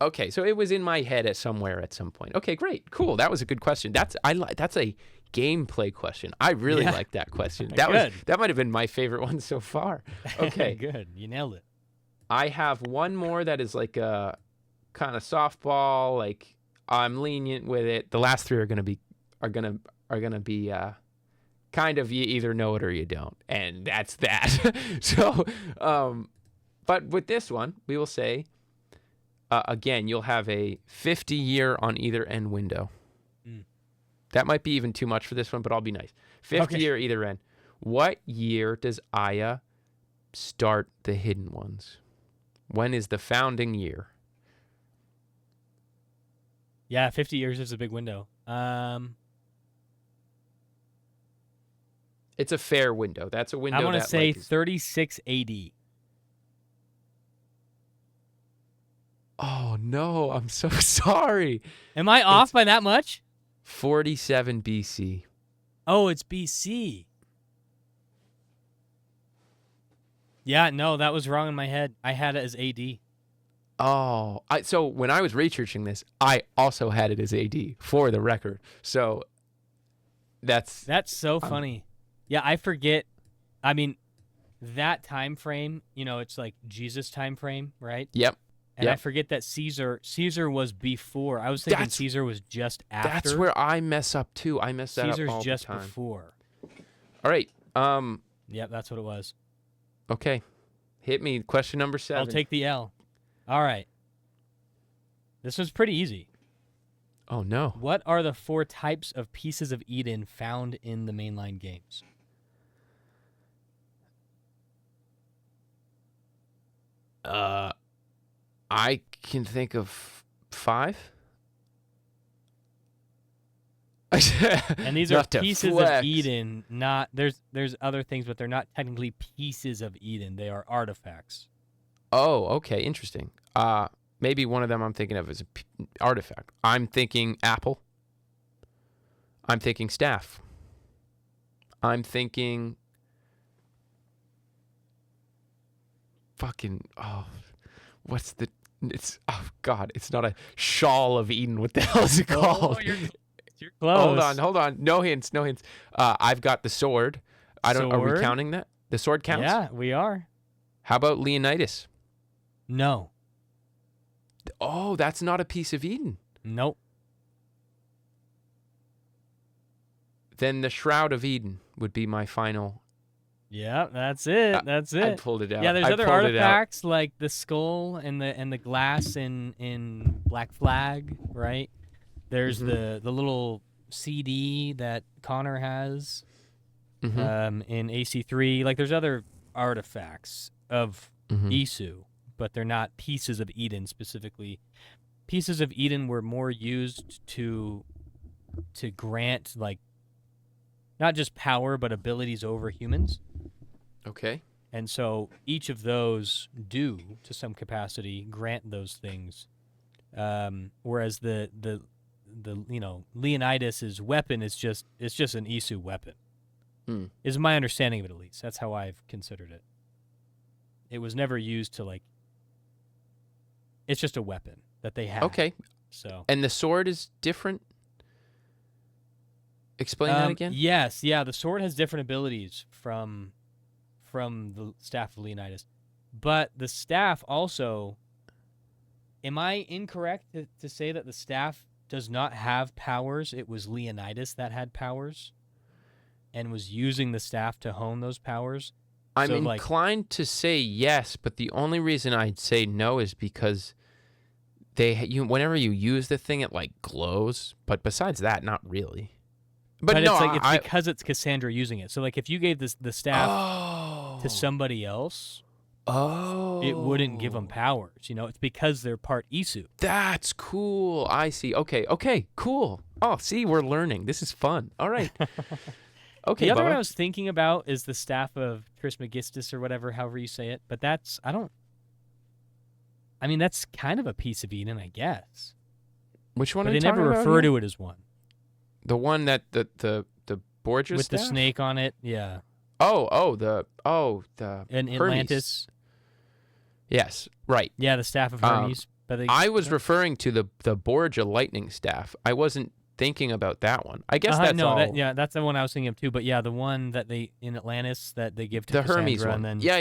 Okay, so it was in my head somewhere at some point. Okay, great, cool. That was a good question. That's a gameplay question. I really like that question. That might have been my favorite one so far. Okay, good. You nailed it. I have one more that is like a kind of softball. Like I'm lenient with it. The last 3 are gonna be kind of you either know it or you don't, and that's that. So, but with this one, we will say again, you'll have a 50-year on either end window. That might be even too much for this one, but I'll be nice. 50-year either end. What year does Aya start the Hidden Ones? When is the founding year? Yeah, 50 years is a big window. It's a fair window. That's a window I want to that say like, is... 36 AD. Oh, no. I'm so sorry. Am I off by that much? 47 BC. Oh, it's BC. Yeah, no, that was wrong in my head. I had it as AD. Oh, so when I was researching this, I also had it as AD for the record. So that's so funny. Yeah, I forget. I mean, that time frame, it's like Jesus time frame, right? Yep. And I forget that Caesar was before. I was thinking Caesar was just after. That's where I mess up too. I mess that up all the time. Caesar's just before. All right. Yep, that's what it was. Okay. Hit me. Question number 7. I'll take the L. All right. This was pretty easy. Oh, no. What are the 4 types of pieces of Eden found in the mainline games? I can think of 5. And these are pieces of Eden, not there's other things, but they're not technically pieces of Eden. They are artifacts. Oh, okay, interesting. Maybe one of them I'm thinking of is an artifact. I'm thinking apple. I'm thinking staff. I'm thinking fucking it's not a shawl of Eden. What the hell is it called? Oh, you're close. Hold on. No hints. I've got the sword. Are we counting that? The sword counts? Yeah, we are. How about Leonidas? No. Oh, that's not a piece of Eden. Nope. Then the Shroud of Eden would be my final. Yeah, that's it. That's it. I pulled it out. Yeah, there's other artifacts like the skull and the glass in Black Flag, right? There's the little CD that Connor has in AC3. Like, there's other artifacts of Isu, but they're not pieces of Eden specifically. Pieces of Eden were more used to grant, like, not just power, but abilities over humans. Okay. And so each of those do, to some capacity, grant those things. Whereas the Leonidas's weapon is just an Isu weapon. Is my understanding of it, at least. That's how I've considered it. It was never used to, like, it's just a weapon that they have. Okay. So. And the sword is different? Explain that again? Yes, yeah, the sword has different abilities from the staff of Leonidas. But the staff also, am I incorrect to say that the staff does not have powers? It was Leonidas that had powers and was using the staff to hone those powers? I'm inclined to say yes, but the only reason I'd say no is because whenever you use the thing, it, like, glows. But besides that, not really. But no, it's because it's Cassandra using it. So, like, if you gave the staff to somebody else, it wouldn't give them powers. It's because they're part Isu. That's cool. I see. Okay, cool. Oh, see, we're learning. This is fun. All right. Okay, the other Bubba. one I was thinking about is the staff of Trismegistus or whatever, however you say it. But that's kind of a piece of Eden, I guess. Which one but are you they never refer to it as one. The one that the Borgia with staff? the snake on it, yeah. The and Hermes. Atlantis. Yes, right. Yeah, the staff of Hermes. I was referring to the Borgia lightning staff. I wasn't thinking about that one. I guess that's all. That's the one I was thinking of too. But yeah, the one that they in Atlantis that they give to the Cassandra Hermes one. And then, Yeah.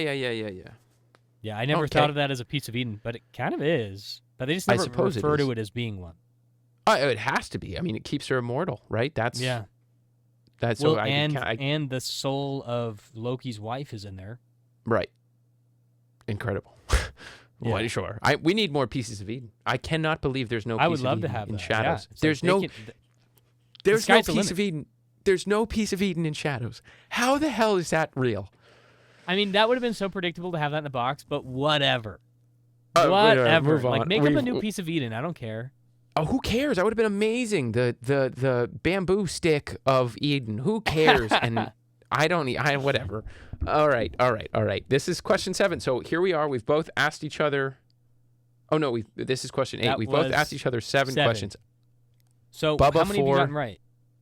Yeah, I never thought of that as a piece of Eden, but it kind of is. But they just never refer to it as being one. It has to be. I mean, it keeps her immortal, right? That's and the soul of Loki's wife is in there. Right. Incredible. Yeah. Sure. We need more pieces of Eden. I cannot believe there's no piece of Eden I would love to have in that. Shadows. Yeah. There's no piece of Eden. There's no piece of Eden in Shadows. How the hell is that real? I mean, that would have been so predictable to have that in the box, but whatever. Whatever. Like, make up a new piece of Eden. I don't care. Oh, who cares? That would have been amazing. The bamboo stick of Eden. Who cares? And I don't need. Whatever. All right. This is question 7. So here we are. We've both asked each other. Oh no, this is question 8. That We've both asked each other 7 questions. So Bubba how many 4, have you gotten right?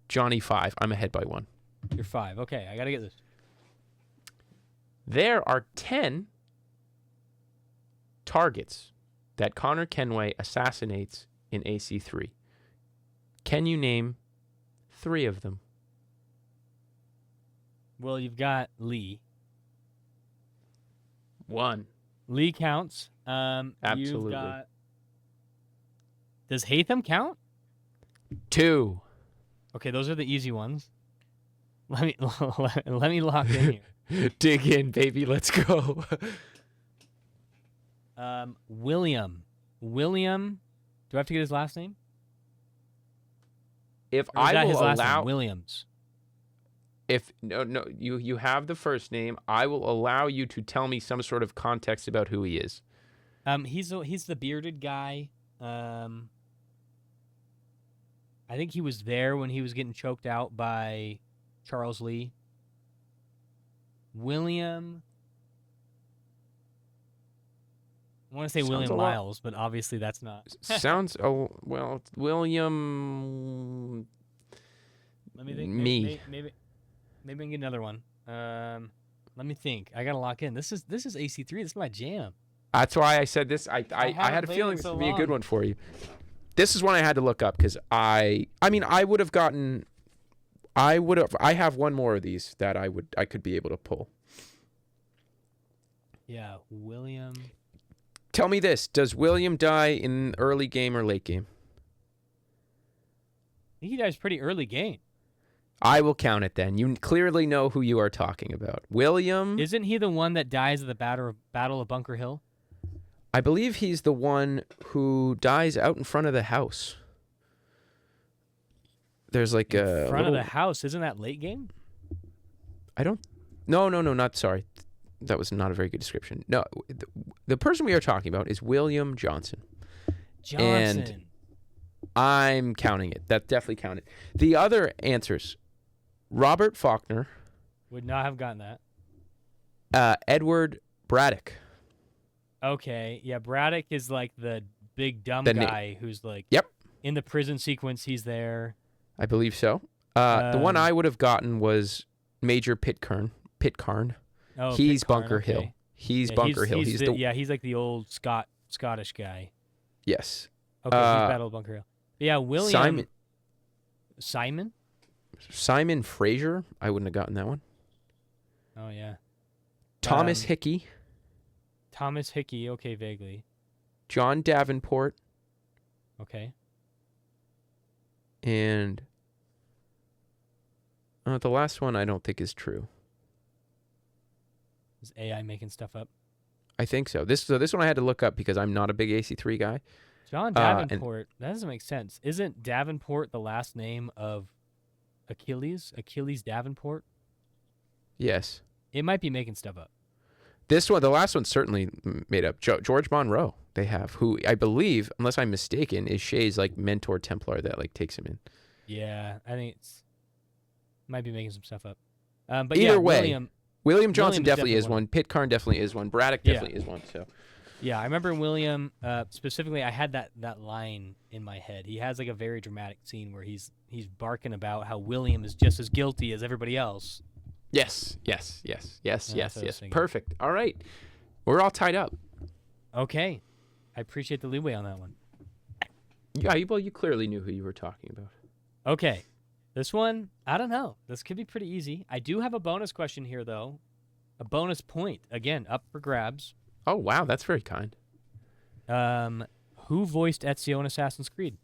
Johnny 5. I'm ahead by 1. You're 5. Okay, I gotta get this. There are 10 targets that Connor Kenway assassinates in AC3. Can you name 3 of them? Well, you've got Lee. 1. Lee counts. Absolutely. You've got... Does Hatham count? 2. Okay, those are the easy ones. Let me lock in here. Dig in, baby. Let's go. William. Do I have to get his last name? If Or is I that will his last allow, name? Williams. if no, you have the first name, I will allow you to tell me some sort of context about who he is. He's the bearded guy. I think he was there when he was getting choked out by Charles Lee. William. I want to say Sounds William a lot- Lyles, but obviously that's not. Sounds well, William. Let me think. Me. Maybe I can get another one. Let me think. I gotta lock in. This is AC3. This is my jam. That's why I said this. I haven't had a played feeling in this so would be a good long. one for you. This is one I had to look up because I would have gotten. I have one more of these that I could be able to pull. Yeah, William. Tell me this: does William die in early game or late game? I think he dies pretty early game. I will count it then. You clearly know who you are talking about. William. Isn't he the one that dies at the Battle of Bunker Hill? I believe he's the one who dies out in front of the house. There's like In front of the house. Isn't that late game? I don't. No, not sorry. That was not a very good description. No, the person we are talking about is William Johnson. Johnson. I'm counting it. That definitely counted. The other answers: Robert Faulkner, Would not have gotten that. Edward Braddock. Okay, yeah, Braddock is like the big dumb The guy who's like, Yep. in the prison sequence, he's there. I believe so. The one I would have gotten was Major Pitcairn. Oh, He's Pitcairn, Bunker Hill. okay. He's Yeah, Bunker Hill. He's like the old Scottish guy. Yes. Okay, he's Battle of Bunker Hill. Yeah, William. Simon Fraser. I wouldn't have gotten that one. Oh yeah. Thomas Hickey. Thomas Hickey. Okay, vaguely. John Davenport. Okay. And the last one I don't think is true. Is AI making stuff up? I think so. This one I had to look up because I'm not a big AC3 guy. John Davenport. That doesn't make sense. Isn't Davenport the last name of Achilles? Achilles Davenport? Yes. It might be making stuff up. This one, the last one's certainly made up. George Monroe, they have, who I believe, unless I'm mistaken, is Shay's like mentor Templar that like takes him in. Yeah, I think might be making some stuff up. But Either yeah, way, William Johnson William is definitely is definitely one. Pitcairn definitely is one. Braddock definitely is one. So Yeah, I remember William specifically. I had that line in my head. He has like a very dramatic scene where he's barking about how William is just as guilty as everybody else. yes. That's what I was thinking. Perfect. All right, we're all tied up. Okay, I appreciate the leeway on that one. Yeah, well, you clearly knew who you were talking about. Okay, this one I don't know. This could be pretty easy. I do have a bonus question here though, a bonus point again up for grabs. Oh wow, that's very kind. Who voiced Ezio in Assassin's Creed?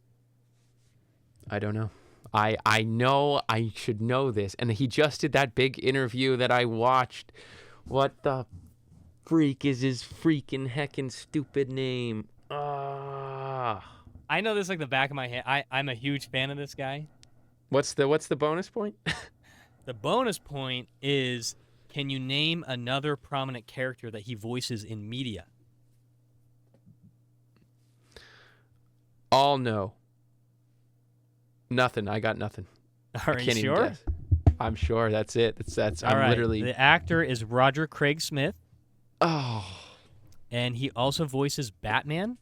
I don't know. I know I should know this, and he just did that big interview that I watched. What the freak is his freaking heckin' stupid name? Ah. I know this like the back of my hand. I'm a huge fan of this guy. What's the bonus point? The bonus point is, can you name another prominent character that he voices in media? All no. Nothing. I got nothing. Are I you can't even sure? guess. I'm sure. That's it. That's. All I'm right. literally. The actor is Roger Craig Smith, Oh. and he also voices Batman,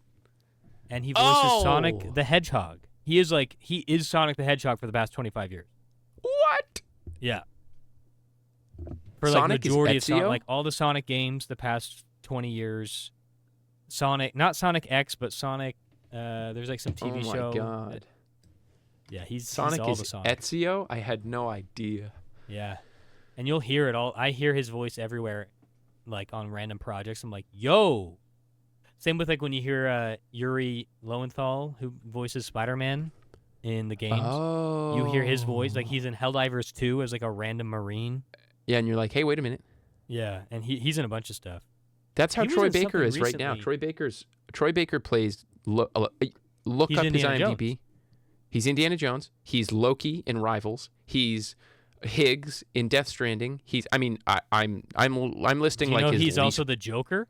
and he voices Sonic the Hedgehog. He is Sonic the Hedgehog for the past 25 years. What? Yeah. For Sonic majority is of Ezio? like all the Sonic games the past 20 years. Sonic, not Sonic X, but Sonic. There's like some TV show. Oh my god. Yeah, he's Sonic all is the Sonic. Ezio? I had no idea. Yeah, and you'll hear it all. I hear his voice everywhere, like on random projects. I'm like, yo. Same with like when you hear Yuri Lowenthal, who voices Spider-Man in the games. Oh. You hear his voice, like he's in Helldivers 2 as like a random Marine. Yeah, and you're like, hey, wait a minute. Yeah, and he's in a bunch of stuff. That's how He was Troy in Baker something is right now. recently. Troy Baker plays. Look He's up his Indiana IMDb. Jones. He's Indiana Jones. He's Loki in Rivals. He's Higgs in Death Stranding. I'm listing Do you like know his he's least, also the Joker?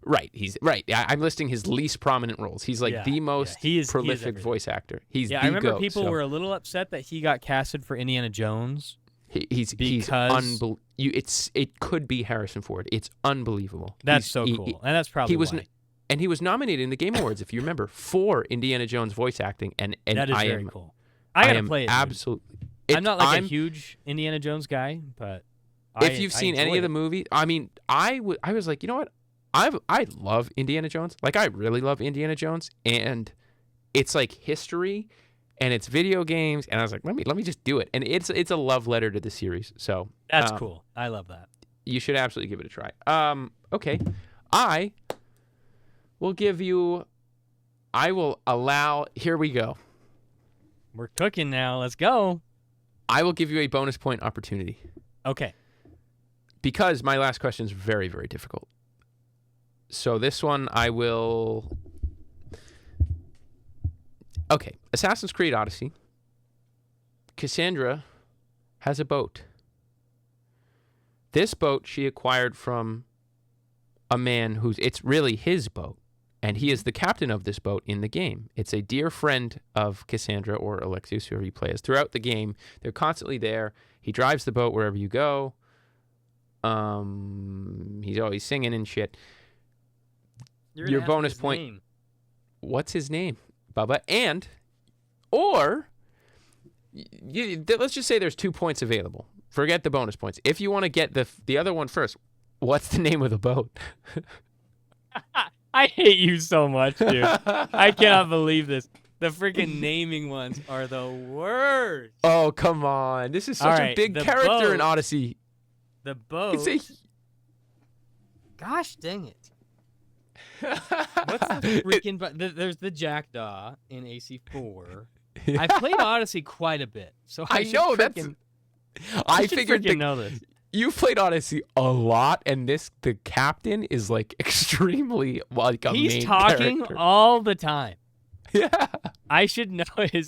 right. He's right. I'm listing his least prominent roles. He's like the most he is prolific everything. voice actor. He's Yeah, the I remember GOAT, people so were a little upset that he got casted for Indiana Jones. he's because- it could be Harrison Ford. It's unbelievable. That's so cool, and that's probably why. And he was nominated in the Game Awards, if you remember, for Indiana Jones voice acting. And that is I very am cool. I gotta am play it. absolutely. I'm not like a huge Indiana Jones guy, but If you've seen any of the movies, I was like, you know what? I love Indiana Jones. Like, I really love Indiana Jones, and it's like history, and it's video games, and I was like, let me just do it. And it's a love letter to the series. So that's cool. I love that. You should absolutely give it a try. Okay, I will allow. Here we go. We're cooking now. Let's go. I will give you a bonus point opportunity. Okay. Because my last question is very, very difficult. So this one I will... Okay. Assassin's Creed Odyssey. Cassandra has a boat. This boat she acquired from a man it's really his boat. And he is the captain of this boat in the game. It's a dear friend of Cassandra or Alexius, whoever you play as. Throughout the game, they're constantly there. He drives the boat wherever you go. He's always singing and shit. Your bonus point. Name. What's his name, Bubba? Or let's just say there's 2 points available. Forget the bonus points. If you want to get the other one first, what's the name of the boat? I hate you so much, dude. I cannot believe this. The freaking naming ones are the worst. Oh, come on. This is such a big character in Odyssey. The boat. Gosh dang it. What's the freaking... There's the Jackdaw in AC4. I played Odyssey quite a bit, so I know freaking, I figured know this. You've played Odyssey a lot, and the captain is like extremely like a He's main talking character. all the time. Yeah, I should know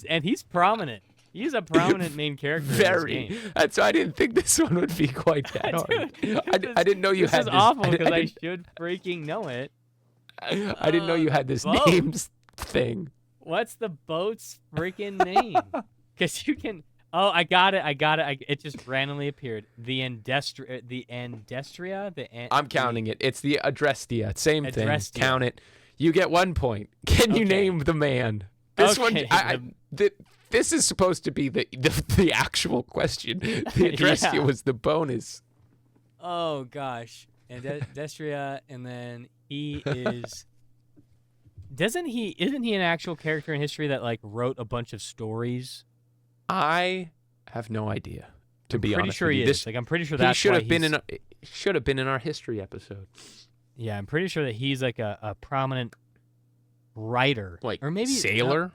and he's prominent. He's a prominent main character. Very. In this game. That's why I didn't think this one would be quite that hard. I didn't know you had this. This is awful because I should freaking know it. I didn't know you had this boat. names thing. What's the boat's freaking name? Because you can. Oh, I got it. It just randomly appeared. The Andestria. I'm counting it. It's the Adrestia. Same thing. Adrestia. Count it. You get 1 point. Can you name the man? This Okay, one. This is supposed to be the actual question. The Adrestia was the bonus. Oh gosh, and Destria, and then he is. Isn't he an actual character in history that like wrote a bunch of stories? I have no idea. To be honest, pretty sure he is. I'm pretty sure he that's should why have been in our history episode. Yeah, I'm pretty sure that he's like a prominent writer, like or maybe sailor.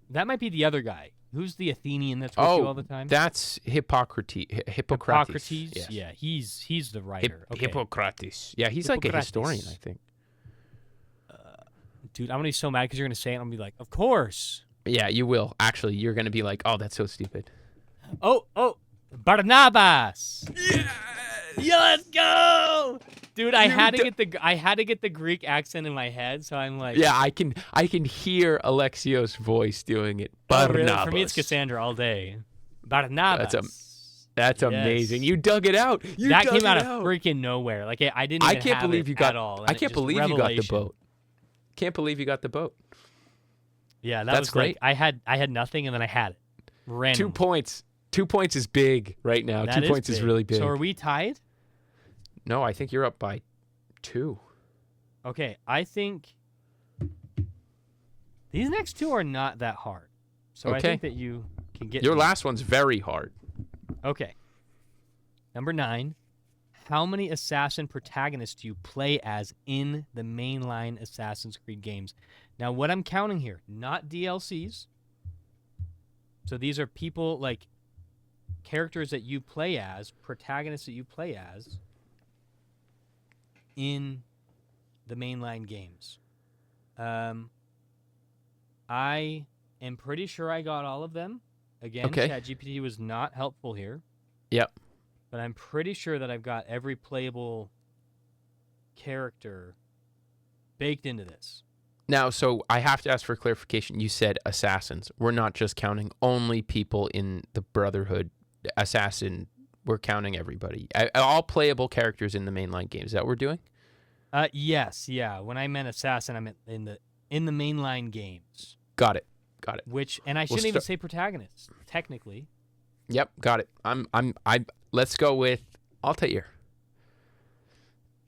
That might be the other guy. Who's the Athenian that's with you all the time? That's Hippocrates. Hippocrates. Yes. Yeah, he's the writer. Hippocrates. Yeah, he's like a historian, I think. Dude, I'm gonna be so mad because you're gonna say it. And I'm gonna be like, of course. Yeah, you will. Actually, you're gonna be like, oh, that's so stupid. Oh, Barnabas. Yeah, let's go. Dude, I had to get the Greek accent in my head, so I'm like, Yeah, I can hear Alexios' voice doing it. oh, really? For me, Barnabas. it's Cassandra all day. Barnabas. That's amazing. You dug it out. That came out of freaking nowhere. Like I didn't even can't have believe it you got at all. I can't believe you got the boat. Can't believe you got the boat. Yeah, That's was great. Like I had nothing and then I had it. Random. 2 points. 2 points is big right now. That 2 points is really big. So are we tied? No, I think you're up by 2. Okay, I think these next 2 are not that hard. So I think that you can get your last one's very hard. Okay. Number 9. How many assassin protagonists do you play as in the mainline Assassin's Creed games? Now, what I'm counting here, not DLCs. So these are people, like, characters that you play as, protagonists that you play as in the mainline games. I am pretty sure I got all of them. Again, ChatGPT was not helpful here. Yep. But I'm pretty sure that I've got every playable character baked into this. Now, so I have to ask for clarification. You said assassins. We're not just counting only people in the Brotherhood assassin. We're counting everybody. All playable characters in the mainline games. Is that what we're doing? Yes, yeah. When I meant assassin, I meant in the mainline games. Got it. Which, and I shouldn't even say protagonists, technically. Yep, got it. Let's go with Altair,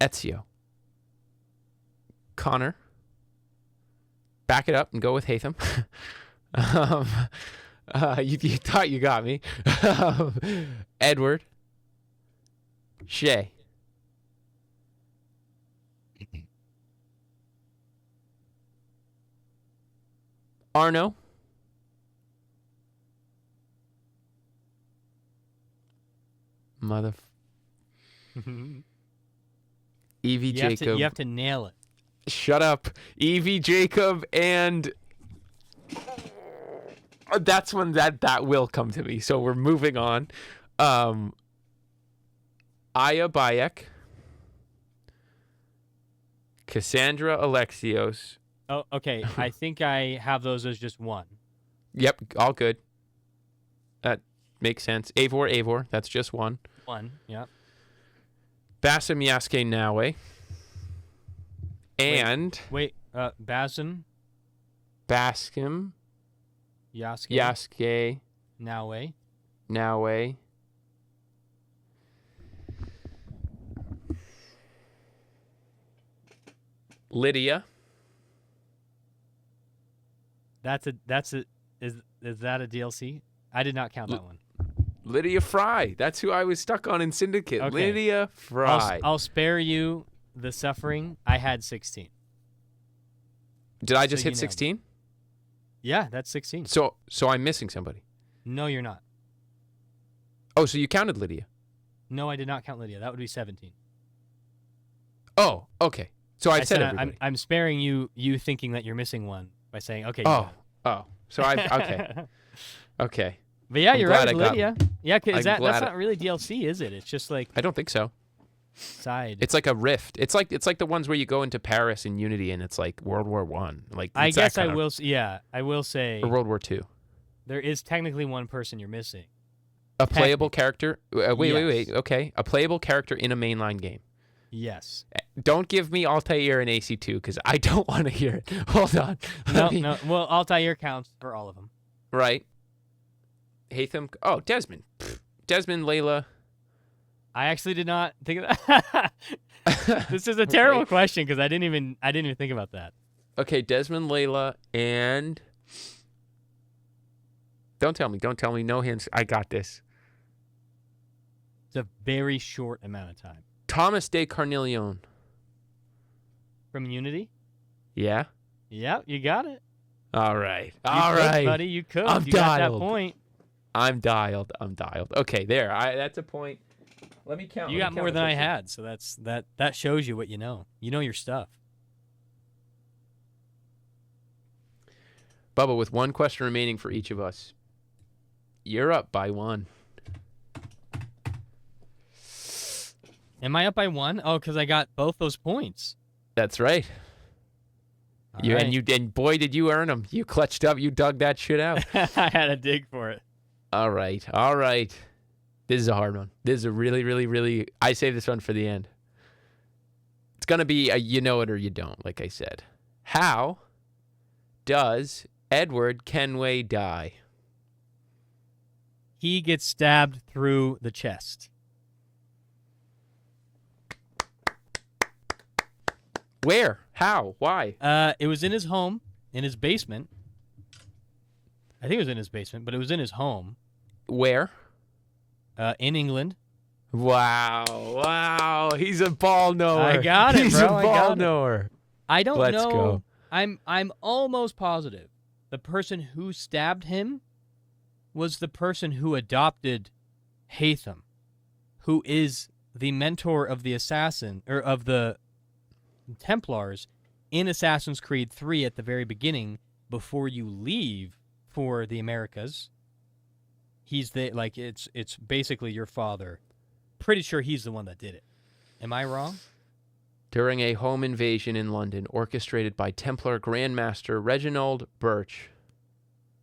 Ezio, Connor. Back it up and go with Hatham. You thought you got me. Edward, Shay, Arno, Evie Jacob. You have to nail it. Shut up. Evie Jacob, and that's when that will come to me. So we're moving on. Aya Bayek, Cassandra Alexios. Oh, okay. I think I have those as just one. Yep, all good. That makes sense. Eivor, that's just one. One, yeah. Basim Yasuke Nawe. And wait, Baskim, Yasuke Nawe. Lydia. Is that a DLC? I did not count that one. Lydia Fry. That's who I was stuck on in Syndicate. Okay. Lydia Fry. I'll spare you the suffering. I had 16. Did I just hit 16? Yeah, that's 16. So I'm missing somebody. No, you're not. Oh, so you counted Lydia? No, I did not count Lydia. That would be 17. Oh, okay. So I said everybody. I'm sparing you thinking that you're missing one by saying, okay. Oh. So okay. Okay. But yeah, you're right with Lydia. Yeah, because that's not really DLC, is it? It's just like I don't think so. Side. It's like a rift. It's like the ones where you go into Paris in Unity and it's like World War One. Like I guess I will. Yeah, I will say. Or World War II. There is technically one person you're missing. A playable character. Wait. Okay, a playable character in a mainline game. Yes. Don't give me Altair and AC2 because I don't want to hear it. Hold on. No. Well, Altair counts for all of them. Right. Hatham. Oh, Desmond. Desmond, Layla. I actually did not think of that. This is a terrible question because I didn't even think about that. Okay, Desmond, Layla, and don't tell me. No hints. I got this. It's a very short amount of time. Thomas de Carnelion. From Unity? Yeah. Yep, you got it. All right. All right, buddy. You could. You got that point. I'm dialed. Okay, there. That's a point. Let me count. You got more than I had, so that shows you what you know. You know your stuff. Bubba, with one question remaining for each of us, you're up by 1. Am I up by 1? Oh, because I got both those points. That's right. All right. And boy, did you earn them. You clutched up. You dug that shit out. I had to dig for it. All right. This is a hard one. This is a really, really, really. I saved this one for the end. It's gonna be a you know it or you don't. Like I said, how does Edward Kenway die? He gets stabbed through the chest. Where? How? Why? It was in his home, in his basement. I think it was in his basement, but it was in his home. Where? In England. Wow. He's a ball knower. I got it, He's bro. a ball knower. I don't Let's know. go. I'm almost positive the person who stabbed him was the person who adopted Hatham, who is the mentor of the assassin or of the Templars in Assassin's Creed 3 at the very beginning before you leave for the Americas. He's it's basically your father. Pretty sure he's the one that did it. Am I wrong? During a home invasion in London orchestrated by Templar Grandmaster Reginald Birch,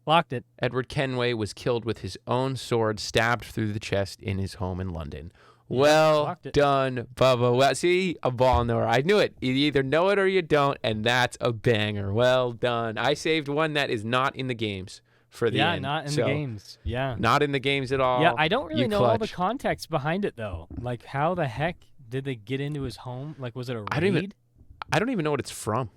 Locked it. Edward Kenway was killed with his own sword stabbed through the chest in his home in London. Yeah, Well locked it. done, Bubba. Well, see, a ball knower. I knew it. You either know it or you don't, and that's a banger. Well done. I saved one that is not in the games for the end. Yeah, not in So, the games. Yeah. Not in the games at all. Yeah, I don't really You know all the clutch. context behind it, though. Like, how the heck did they get into his home? Like, was it a raid? I don't even know what it's from.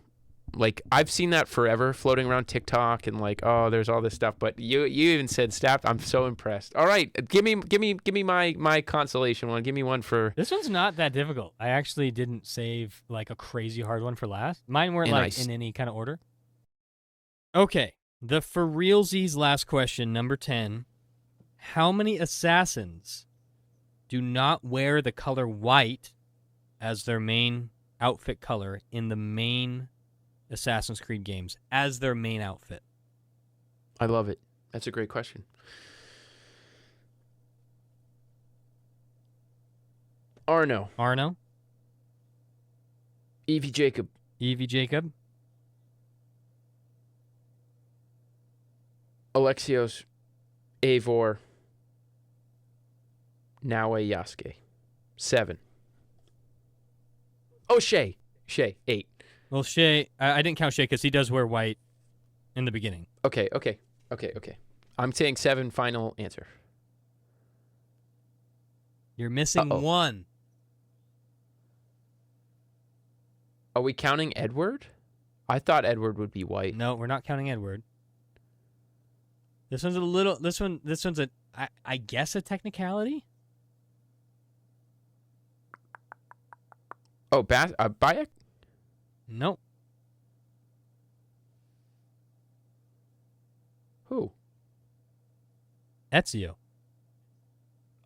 Like, I've seen that forever floating around TikTok and like, oh, there's all this stuff. But you even said stabbed. I'm so impressed. All right, give me my consolation one. Give me one for. This one's not that difficult. I actually didn't save, like, a crazy hard one for last. Mine weren't, And like, in any kind of order. Okay. The for realsies last question, number 10. How many assassins do not wear the color white as their main outfit color in the main Assassin's Creed games as their main outfit? I love it. That's a great question. Arno. Evie Jacob. Evie Jacob. Alexios. Eivor. Naue Yasuke. 7. Oh, Shay. 8. Well, Shay, I didn't count Shay because he does wear white in the beginning. Okay. I'm saying 7, final answer. You're missing Uh-oh. one. Are we counting Edward? I thought Edward would be white. No, we're not counting Edward. This one's a little. This one's a. I guess a technicality. Oh, Bayek? Nope. Who? Ezio.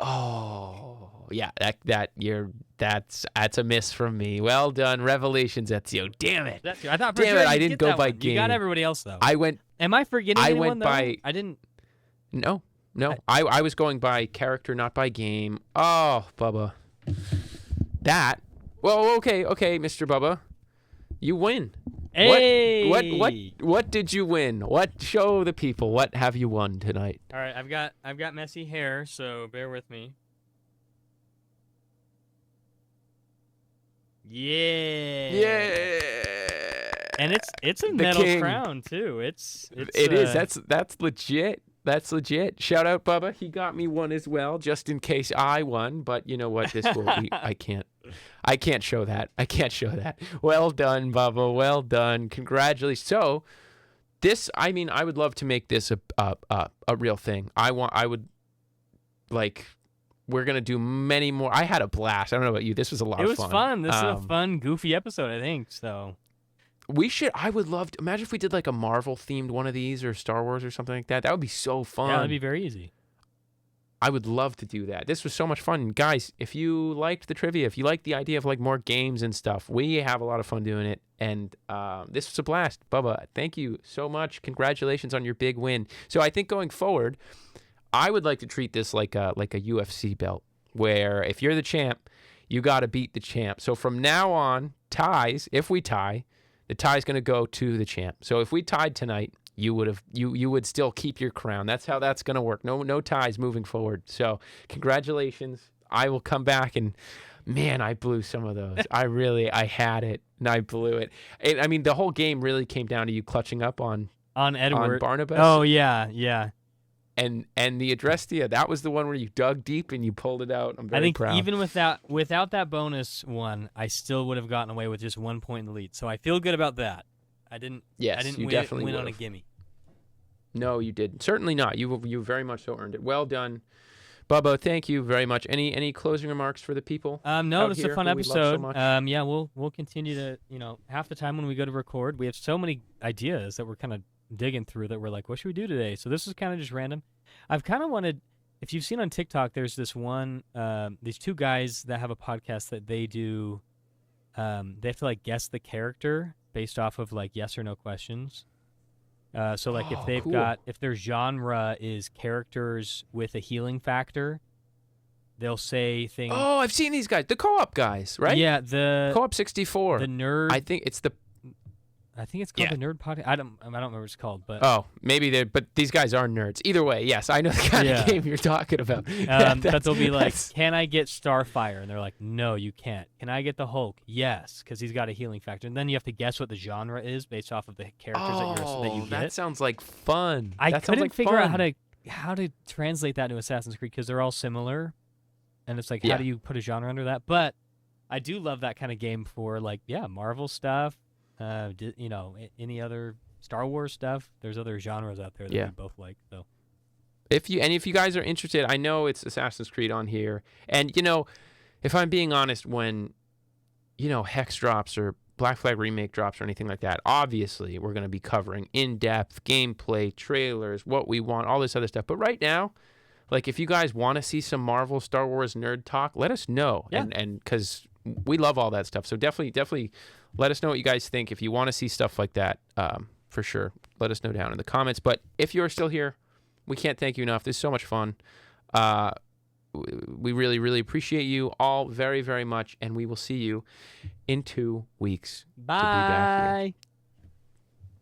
Oh, yeah. That's a miss from me. Well done, Revelations, Ezio. Damn it. Ezio. I thought for Damn sure it, I you'd didn't get go that by one. You got game. everybody else though. I went. Am I forgetting I anyone went though? by- I didn't. No. I was going by character, not by game. Oh, Bubba. That. Well, okay, Mr. Bubba. You win. Hey. What did you win? What show the people? What have you won tonight? All right, I've got messy hair, so bear with me. Yeah. Yeah. And it's a The metal king. crown too. It is. That's legit. That's legit. Shout out Bubba. He got me one as well, just in case I won. But you know what? This will. I can't show that. Well done, Bubba. Well done. Congratulations. So, I would love to make this a real thing. We're gonna do many more. I had a blast. I don't know about you. This was a lot of fun. It was fun. This is a fun, goofy episode, I think. So. I would love to imagine if we did like a Marvel themed one of these or Star Wars or something like that. That would be so fun. Yeah, that'd be very easy. I would love to do that. This was so much fun. Guys, if you liked the trivia, if you liked the idea of like more games and stuff, we have a lot of fun doing it. And this was a blast. Bubba, thank you so much. Congratulations on your big win. So I think going forward, I would like to treat this like a UFC belt, where if you're the champ, you got to beat the champ. So from now on, ties, if we tie, the tie's going to go to the champ. So if we tied tonight, you would still keep your crown. That's how that's going to work. No ties moving forward. So congratulations. I will come back and, man, I blew some of those. I had it and I blew it. I mean, the whole game really came down to you clutching up on Edward. On Barnabas. Oh yeah. And the Adrestia, that was the one where you dug deep and you pulled it out. I'm very I think proud. even without that bonus one, I still would have gotten away with just 1 point in the lead. So I feel good about that. I didn't win on a gimme. No, you didn't. Certainly not. You very much so earned it. Well done. Bubba, thank you very much. Any closing remarks for the people? No, it's a fun episode. So yeah, we'll continue to, half the time when we go to record, we have so many ideas that we're kind of digging through that we're like, what should we do today? So this is kind of just random. I've kind of wanted, if you've seen on TikTok, there's this one, these two guys that have a podcast that they do. They have to like guess the character based off of like yes or no questions. So like if they've got, if their genre is characters with a healing factor, they'll say things. Oh, I've seen these guys, the co-op guys, right? Yeah, the Co-op 64. the nerd. I think it's called the Nerd Podcast. I don't remember what it's called, but maybe but these guys are nerds. Either way, yes, I know the kind of game you're talking about. But they'll be like, "Can I get Starfire?" And they're like, "No, you can't." "Can I get the Hulk?" "Yes," because he's got a healing factor. And then you have to guess what the genre is based off of the characters that you get. That sounds like fun. I couldn't figure out how to translate that to Assassin's Creed because they're all similar, and it's like, how do you put a genre under that? But I do love that kind of game for like, Marvel stuff. Any other Star Wars stuff. There's other genres out there that we both like. So, if you guys are interested, I know it's Assassin's Creed on here, and if I'm being honest, when Hex drops or Black Flag Remake drops or anything like that, obviously we're going to be covering in-depth gameplay, trailers, what we want, all this other stuff. But right now, like if you guys want to see some Marvel, Star Wars nerd talk, let us know, and because we love all that stuff. So definitely. Let us know what you guys think. If you want to see stuff like that, for sure, let us know down in the comments. But if you're still here, we can't thank you enough. This is so much fun. We really, really appreciate you all very, very much. And we will see you in 2 weeks. Bye. To be back here.